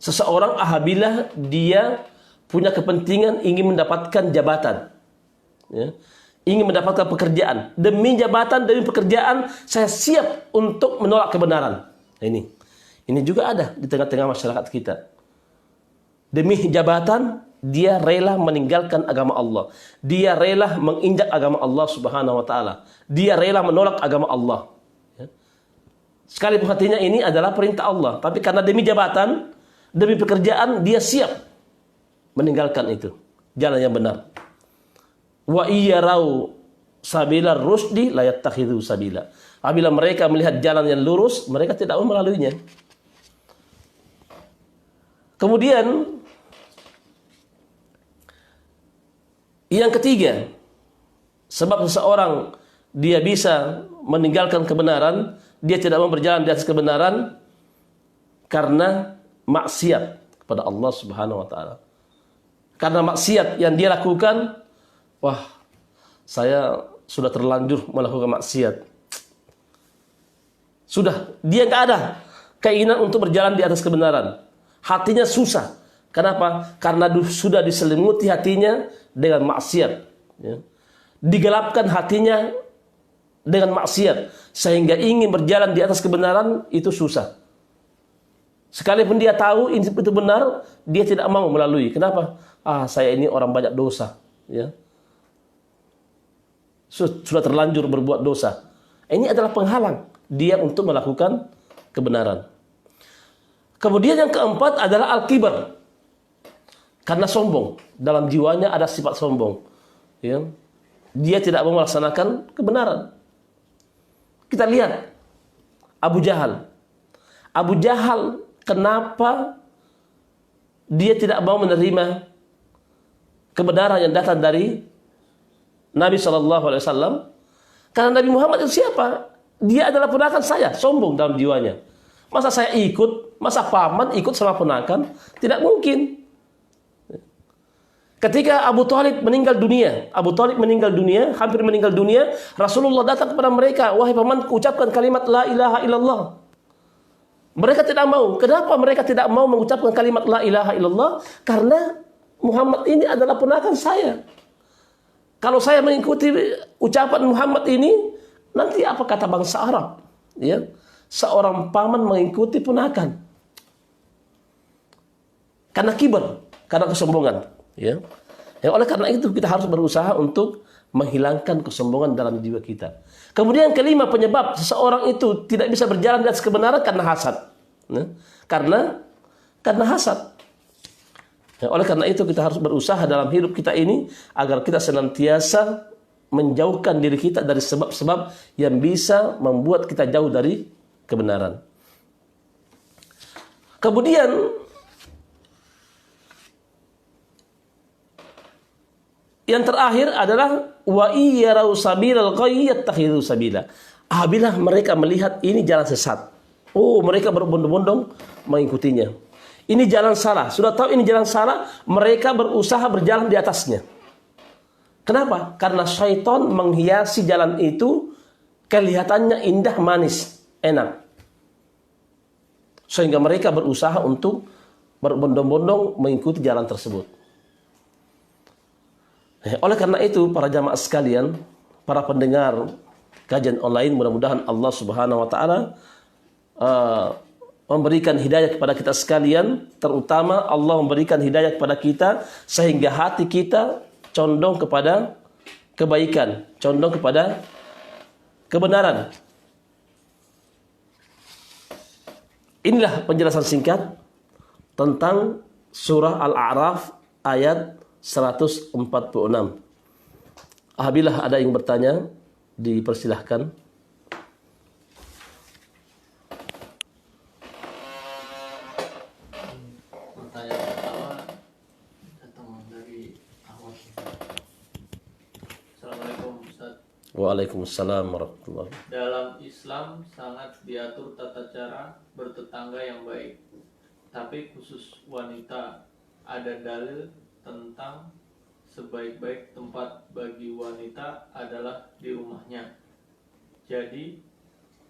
seseorang apabila dia punya kepentingan ingin mendapatkan jabatan, ya, ingin mendapatkan pekerjaan. Demi jabatan, demi pekerjaan, saya siap untuk menolak kebenaran. Nah, ini juga ada di tengah-tengah masyarakat kita. Demi jabatan, dia rela meninggalkan agama Allah. Dia rela menginjak agama Allah Subhanahu wa taala. Dia rela menolak agama Allah. Ya. Sekalipun hatinya ini adalah perintah Allah, tapi karena demi jabatan, demi pekerjaan, dia siap meninggalkan itu. Jalan yang benar. Wa iyyarau sabila rusdi la yattakhidhu sabila. Apabila mereka melihat jalan yang lurus, mereka tidak mau melaluinya. Kemudian yang ketiga, sebab seseorang dia bisa meninggalkan kebenaran, dia tidak mau berjalan di atas kebenaran karena maksiat kepada Allah Subhanahu wa taala. Karena maksiat yang dia lakukan, saya sudah terlanjur melakukan maksiat. Sudah, dia nggak ada keinginan untuk berjalan di atas kebenaran. Hatinya susah. Kenapa? Karena sudah diselimuti hatinya dengan maksiat. Ya. Digelapkan hatinya dengan maksiat. Sehingga ingin berjalan di atas kebenaran itu susah. Sekalipun dia tahu itu benar, dia tidak mau melalui. Kenapa? Saya ini orang banyak dosa. Ya. Sudah terlanjur berbuat dosa. Ini adalah penghalang dia untuk melakukan kebenaran. Kemudian yang keempat adalah al-kibar. Karena sombong. Dalam jiwanya ada sifat sombong. Ya. Dia tidak mau melaksanakan kebenaran. Kita lihat Abu Jahal. Abu Jahal, kenapa dia tidak mau menerima kebenaran yang datang dari Nabi SAW? Karena Nabi Muhammad itu siapa? Dia adalah ponakan saya, sombong dalam jiwanya. Masa saya ikut, masa paman ikut sama ponakan? Tidak mungkin. Ketika Abu Thalib meninggal dunia, hampir meninggal dunia, Rasulullah datang kepada mereka, wahai paman, ucapkan kalimat la ilaha illallah. Mereka tidak mau. Kenapa mereka tidak mau mengucapkan kalimat la ilaha illallah? Karena Muhammad ini adalah ponakan saya. Kalau saya mengikuti ucapan Muhammad ini, nanti apa kata bangsa Arab? Ya, seorang paman mengikuti ponakan. Karena kibar, karena kesombongan. Ya. Oleh karena itu kita harus berusaha untuk menghilangkan kesombongan dalam jiwa kita. Kemudian kelima, penyebab seseorang itu tidak bisa berjalan di atas kebenaran karena hasad. Ya. Karena hasad. Ya, oleh karena itu kita harus berusaha dalam hidup kita ini agar kita senantiasa menjauhkan diri kita dari sebab-sebab yang bisa membuat kita jauh dari kebenaran. Kemudian yang terakhir adalah wa iyarau sabilal ghayy yattakhidhu sabila. Apabila mereka melihat ini jalan sesat, mereka berbondong-bondong mengikutinya. Ini jalan salah, sudah tahu ini jalan salah, mereka berusaha berjalan di atasnya. Kenapa? Karena syaitan menghiasi jalan itu kelihatannya indah, manis, enak. Sehingga mereka berusaha untuk berbondong-bondong mengikuti jalan tersebut. Oleh karena itu, para jamaah sekalian, para pendengar kajian online, mudah-mudahan Allah Subhanahu wa taala memberikan hidayah kepada kita sekalian, terutama Allah memberikan hidayah kepada kita sehingga hati kita condong kepada kebaikan, condong kepada kebenaran. Inilah penjelasan singkat tentang surah Al-A'raf ayat 146. Apabila ada yang bertanya, dipersilahkan. Pertanyaan pertama datang dari Ahmad. Assalamualaikum Ustaz. Waalaikumsalam warahmatullahi. Dalam Islam sangat diatur tata cara bertetangga yang baik. Tapi khusus wanita, ada dalil tentang sebaik-baik tempat bagi wanita adalah di rumahnya. Jadi,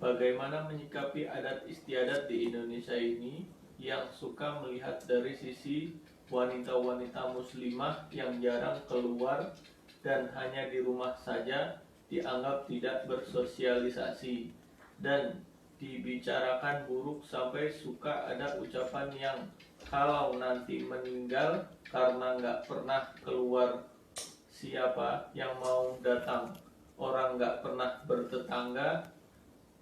bagaimana menyikapi adat istiadat di Indonesia ini yang suka melihat dari sisi wanita-wanita muslimah yang jarang keluar dan hanya di rumah saja dianggap tidak bersosialisasi dan dibicarakan buruk sampai suka ada ucapan yang kalau nanti meninggal karena nggak pernah keluar, siapa yang mau datang? Orang nggak pernah bertetangga,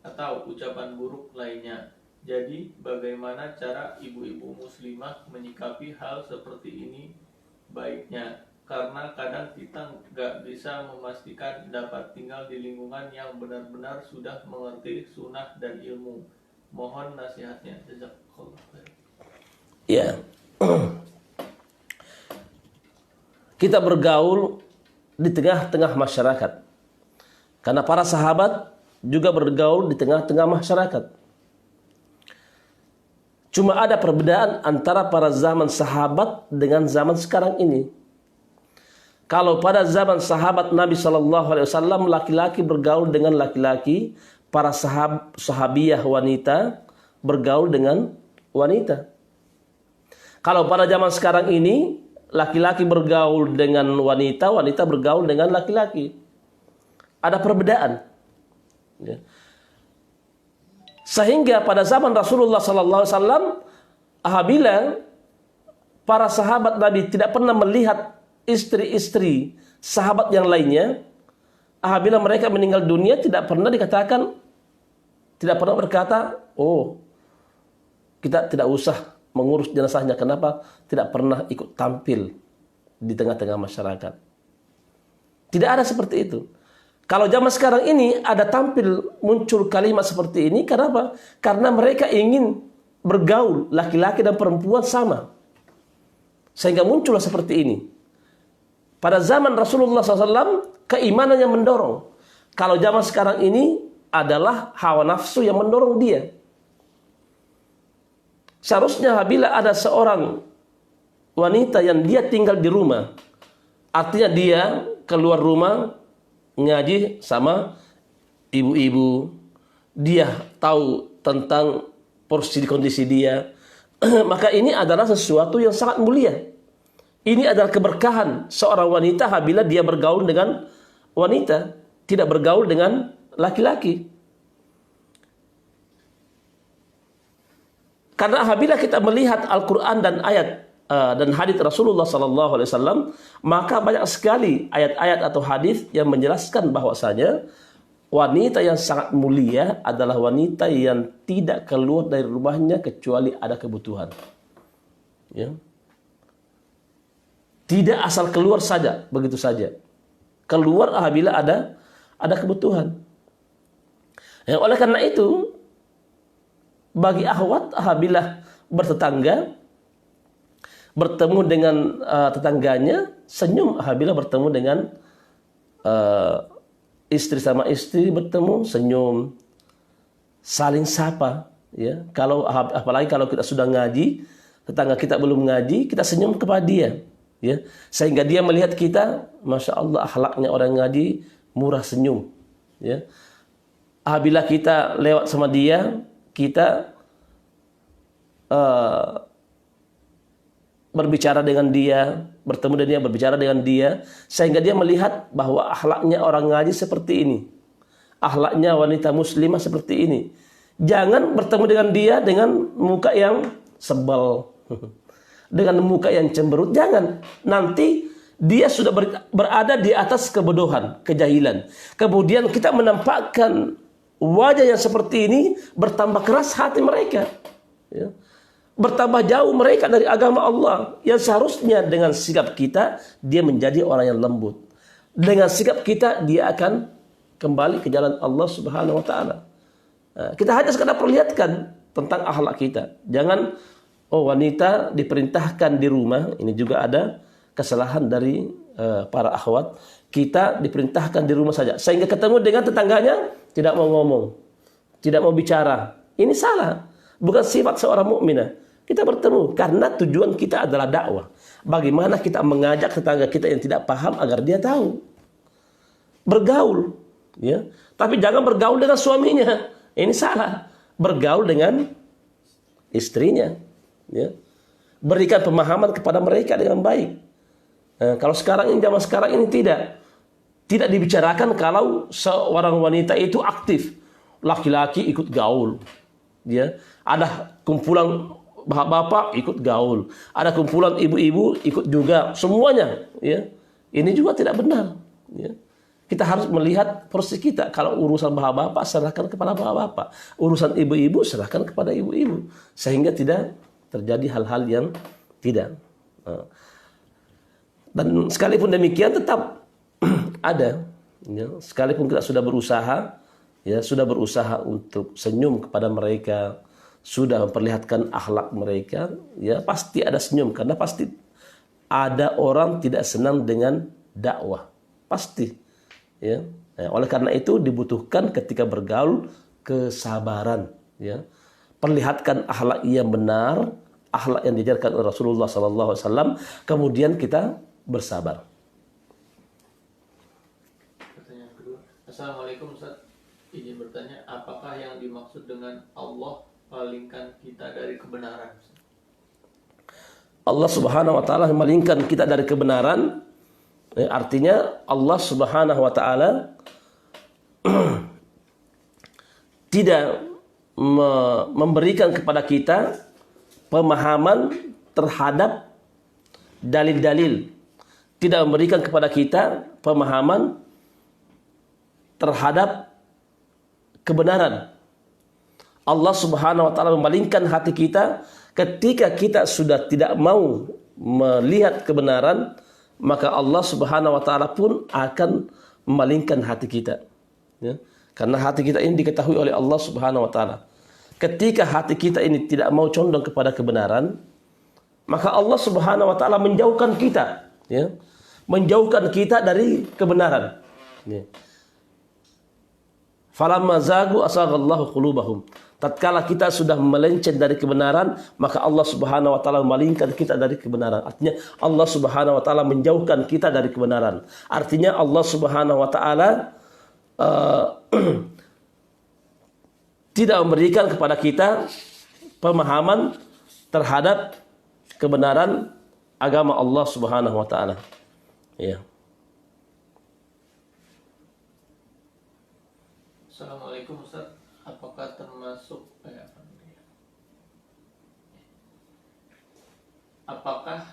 atau ucapan buruk lainnya. Jadi bagaimana cara ibu-ibu muslimah menyikapi hal seperti ini baiknya? Karena kadang kita nggak bisa memastikan dapat tinggal di lingkungan yang benar-benar sudah mengerti sunnah dan ilmu. Mohon nasihatnya. Jazakallah khair. Ya. Kita bergaul di tengah-tengah masyarakat. Karena para sahabat juga bergaul di tengah-tengah masyarakat. Cuma ada perbedaan antara para zaman sahabat dengan zaman sekarang ini. Kalau pada zaman sahabat Nabi SAW, laki-laki bergaul dengan laki-laki, para sahabiah wanita bergaul dengan wanita. Kalau pada zaman sekarang ini, laki-laki bergaul dengan wanita, wanita bergaul dengan laki-laki. Ada perbedaan. Ya. Sehingga pada zaman Rasulullah SAW, apabila para sahabat Nabi tidak pernah melihat istri-istri sahabat yang lainnya, apabila mereka meninggal dunia tidak pernah dikatakan, tidak pernah berkata, kita tidak usah mengurus jenazahnya. Kenapa? Tidak pernah ikut tampil di tengah-tengah masyarakat. Tidak ada seperti itu. Kalau zaman sekarang ini ada tampil muncul kalimat seperti ini, kenapa? Karena mereka ingin bergaul, laki-laki dan perempuan sama. Sehingga muncullah seperti ini. Pada zaman Rasulullah SAW, keimanannya mendorong. Kalau zaman sekarang ini adalah hawa nafsu yang mendorong dia. Seharusnya apabila ada seorang wanita yang dia tinggal di rumah, artinya dia keluar rumah ngaji sama ibu-ibu, dia tahu tentang porsi kondisi dia, maka ini adalah sesuatu yang sangat mulia. Ini adalah keberkahan seorang wanita apabila dia bergaul dengan wanita, tidak bergaul dengan laki-laki. Karena apabila kita melihat Al-Quran dan ayat dan hadis Rasulullah SAW, maka banyak sekali ayat-ayat atau hadis yang menjelaskan bahwasanya wanita yang sangat mulia adalah wanita yang tidak keluar dari rumahnya kecuali ada kebutuhan. Ya. Tidak asal keluar saja, begitu saja. Keluar apabila ada kebutuhan. Ya, oleh karena itu, bagi akhwat apabila bertetangga, bertemu dengan tetangganya, senyum apabila bertemu dengan istri sama istri, bertemu, senyum, saling sapa. Ya, apalagi kalau kita sudah ngaji, tetangga kita belum ngaji, kita senyum kepada dia. Ya, sehingga dia melihat kita, masya Allah, akhlaknya orang ngaji, murah senyum. Ya, apabila kita lewat sama dia, kita berbicara dengan dia, bertemu dengan dia, berbicara dengan dia, sehingga dia melihat bahwa akhlaknya orang ngaji seperti ini, akhlaknya wanita muslimah seperti ini. Jangan bertemu dengan dia dengan muka yang sebal, dengan muka yang cemberut. Jangan. Nanti dia sudah berada di atas kebodohan, kejahilan. Kemudian kita menampakkan wajah yang seperti ini, bertambah keras hati mereka. Ya. Bertambah jauh mereka dari agama Allah. Yang seharusnya dengan sikap kita, dia menjadi orang yang lembut. Dengan sikap kita, dia akan kembali ke jalan Allah Subhanahu wa Ta'ala. Nah, kita hanya sekadar perlihatkan tentang akhlak kita. Jangan, wanita diperintahkan di rumah. Ini juga ada kesalahan dari para akhwat. Kita diperintahkan di rumah saja, sehingga ketemu dengan tetangganya tidak mau ngomong, tidak mau bicara. Ini salah, bukan sifat seorang mukminah. Kita bertemu karena tujuan kita adalah dakwah. Bagaimana kita mengajak tetangga kita yang tidak paham agar dia tahu, bergaul, ya. Tapi jangan bergaul dengan suaminya. Ini salah. Bergaul dengan istrinya, ya. Berikan pemahaman kepada mereka dengan baik. Nah, kalau sekarang ini, zaman sekarang ini tidak dibicarakan kalau seorang wanita itu aktif, laki-laki ikut gaul, ya. Ada kumpulan bapak-bapak ikut gaul, ada kumpulan ibu-ibu ikut juga, semuanya, ya. Ini juga tidak benar, ya. Kita harus melihat porsi kita. Kalau urusan bapak-bapak serahkan kepada bapak-bapak, urusan ibu-ibu serahkan kepada ibu-ibu, sehingga tidak terjadi hal-hal yang tidak. Dan sekalipun demikian tetap ada, ya, sekalipun kita sudah berusaha, ya, sudah berusaha untuk senyum kepada mereka, sudah memperlihatkan akhlak mereka, ya, pasti ada senyum, karena pasti ada orang tidak senang dengan dakwah, pasti, ya. Oleh karena itu dibutuhkan ketika bergaul kesabaran, ya. Perlihatkan akhlak yang benar, akhlak yang diajarkan oleh Rasulullah SAW, kemudian kita bersabar. Pertanyaan kedua. Assalamualaikum Ustaz. Izin bertanya, apakah yang dimaksud dengan Allah palingkan kita dari kebenaran? Allah Subhanahu wa Ta'ala memalingkan kita dari kebenaran, artinya Allah Subhanahu wa Ta'ala tidak memberikan kepada kita pemahaman terhadap dalil-dalil, tidak memberikan kepada kita pemahaman terhadap kebenaran. Allah Subhanahu wa Ta'ala memalingkan hati kita ketika kita sudah tidak mau melihat kebenaran, maka Allah Subhanahu wa Ta'ala pun akan memalingkan hati kita, ya. Karena hati kita ini diketahui oleh Allah Subhanahu wa Ta'ala. Ketika hati kita ini tidak mau condong kepada kebenaran, maka Allah Subhanahu wa Ta'ala menjauhkan kita, ya, menjauhkan kita dari kebenaran, ya. Falamma zagu asaghallahu qulubahum. Tatkala kita sudah melenceng dari kebenaran, maka Allah Subhanahu wa taala memalingkan kita dari kebenaran. Artinya Allah Subhanahu wa taala menjauhkan kita dari kebenaran. Artinya Allah Subhanahu wa taala tidak memberikan kepada kita pemahaman terhadap kebenaran agama Allah Subhanahu wa taala. Ya. Assalamualaikum Ustaz, apakah termasuk apakah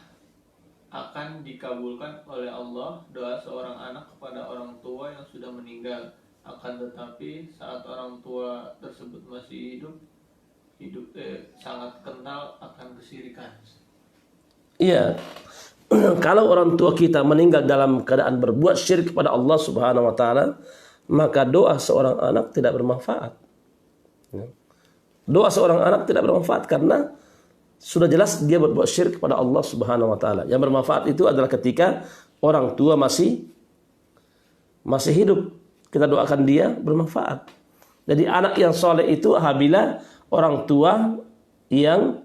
akan dikabulkan oleh Allah doa seorang anak kepada orang tua yang sudah meninggal, akan tetapi saat orang tua tersebut masih hidup sangat kental akan kesyirikan? Iya. Kalau orang tua kita meninggal dalam keadaan berbuat syirik kepada Allah Subhanahu wa taala, maka doa seorang anak tidak bermanfaat. Doa seorang anak tidak bermanfaat karena sudah jelas dia berbuat syirik kepada Allah Subhanahu wa taala. Yang bermanfaat itu adalah ketika orang tua masih hidup. Kita doakan dia bermanfaat. Jadi anak yang soleh itu apabila orang tua yang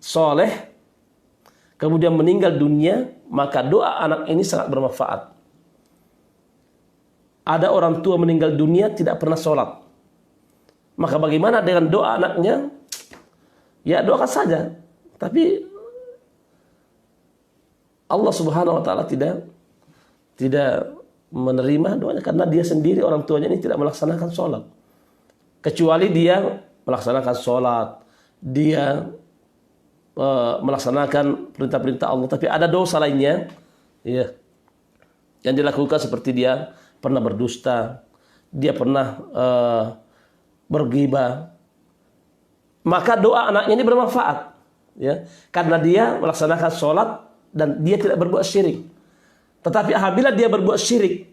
soleh kemudian meninggal dunia, maka doa anak ini sangat bermanfaat. Ada orang tua meninggal dunia tidak pernah sholat, maka bagaimana dengan doa anaknya? Ya doakan saja. Tapi Allah Subhanahu wa taala tidak menerima doanya karena dia sendiri orang tuanya ini tidak melaksanakan sholat. Kecuali dia melaksanakan sholat, dia melaksanakan perintah-perintah Allah, tapi ada dosa lainnya, ya, yang dilakukan seperti dia pernah berdusta, dia pernah berghibah, maka doa anaknya ini bermanfaat, ya, karena dia melaksanakan sholat dan dia tidak berbuat syirik. Tetapi apabila dia berbuat syirik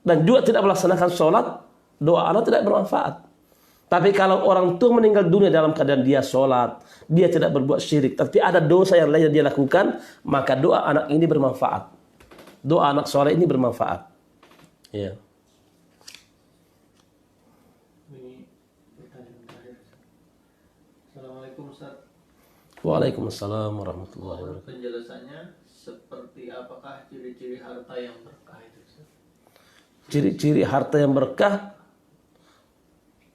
dan juga tidak melaksanakan sholat, doa anak tidak bermanfaat. Tapi kalau orang tua meninggal dunia dalam keadaan dia sholat, dia tidak berbuat syirik, tapi ada dosa yang lain yang dia lakukan, maka doa anak ini bermanfaat. Doa anak soleh ini bermanfaat. Ya. Assalamualaikum Ustaz. Waalaikumsalam warahmatullahi wabarakatuh. Penjelasannya seperti apakah ciri-ciri harta yang berkah itu Ustaz? Ciri-ciri harta yang berkah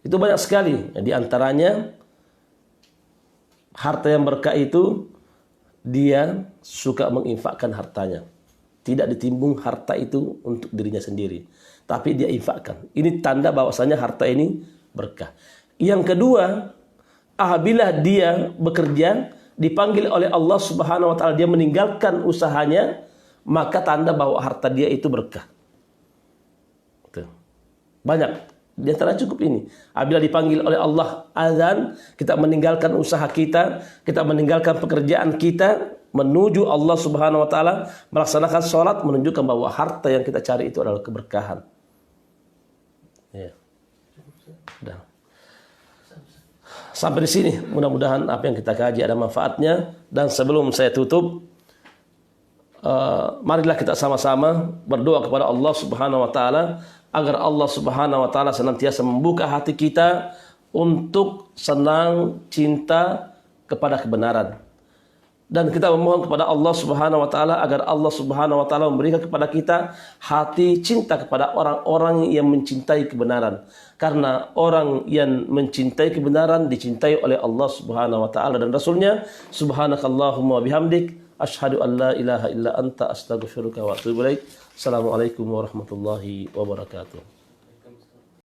itu banyak sekali. Di antaranya harta yang berkah itu dia suka menginfakkan hartanya. Tidak ditimbung harta itu untuk dirinya sendiri, tapi dia infakkan. Ini tanda bahwasanya harta ini berkah. Yang kedua, apabila dia bekerja dipanggil oleh Allah Subhanahu wa taala, dia meninggalkan usahanya, maka tanda bahwa harta dia itu berkah. Tuh. Banyak. Di antara cukup ini. Apabila dipanggil oleh Allah azan, kita meninggalkan usaha kita, kita meninggalkan pekerjaan kita, menuju Allah Subhanahu wa taala, melaksanakan sholat, menunjukkan bahwa harta yang kita cari itu adalah keberkahan. Ya. Sudah. Sampai di sini, mudah-mudahan apa yang kita kaji ada manfaatnya. Dan sebelum saya tutup, marilah kita sama-sama berdoa kepada Allah Subhanahu wa taala agar Allah Subhanahu wa taala senantiasa membuka hati kita untuk senang cinta kepada kebenaran. Dan kita memohon kepada Allah Subhanahu wa taala agar Allah Subhanahu wa taala memberikan kepada kita hati cinta kepada orang-orang yang mencintai kebenaran. Karena orang yang mencintai kebenaran dicintai oleh Allah Subhanahu wa taala dan Rasulnya. Subhanakallahumma wa bihamdik asyhadu an la ilaha illa anta astaghfiruka wa atubu ilaik. Assalamualaikum warahmatullahi wabarakatuh.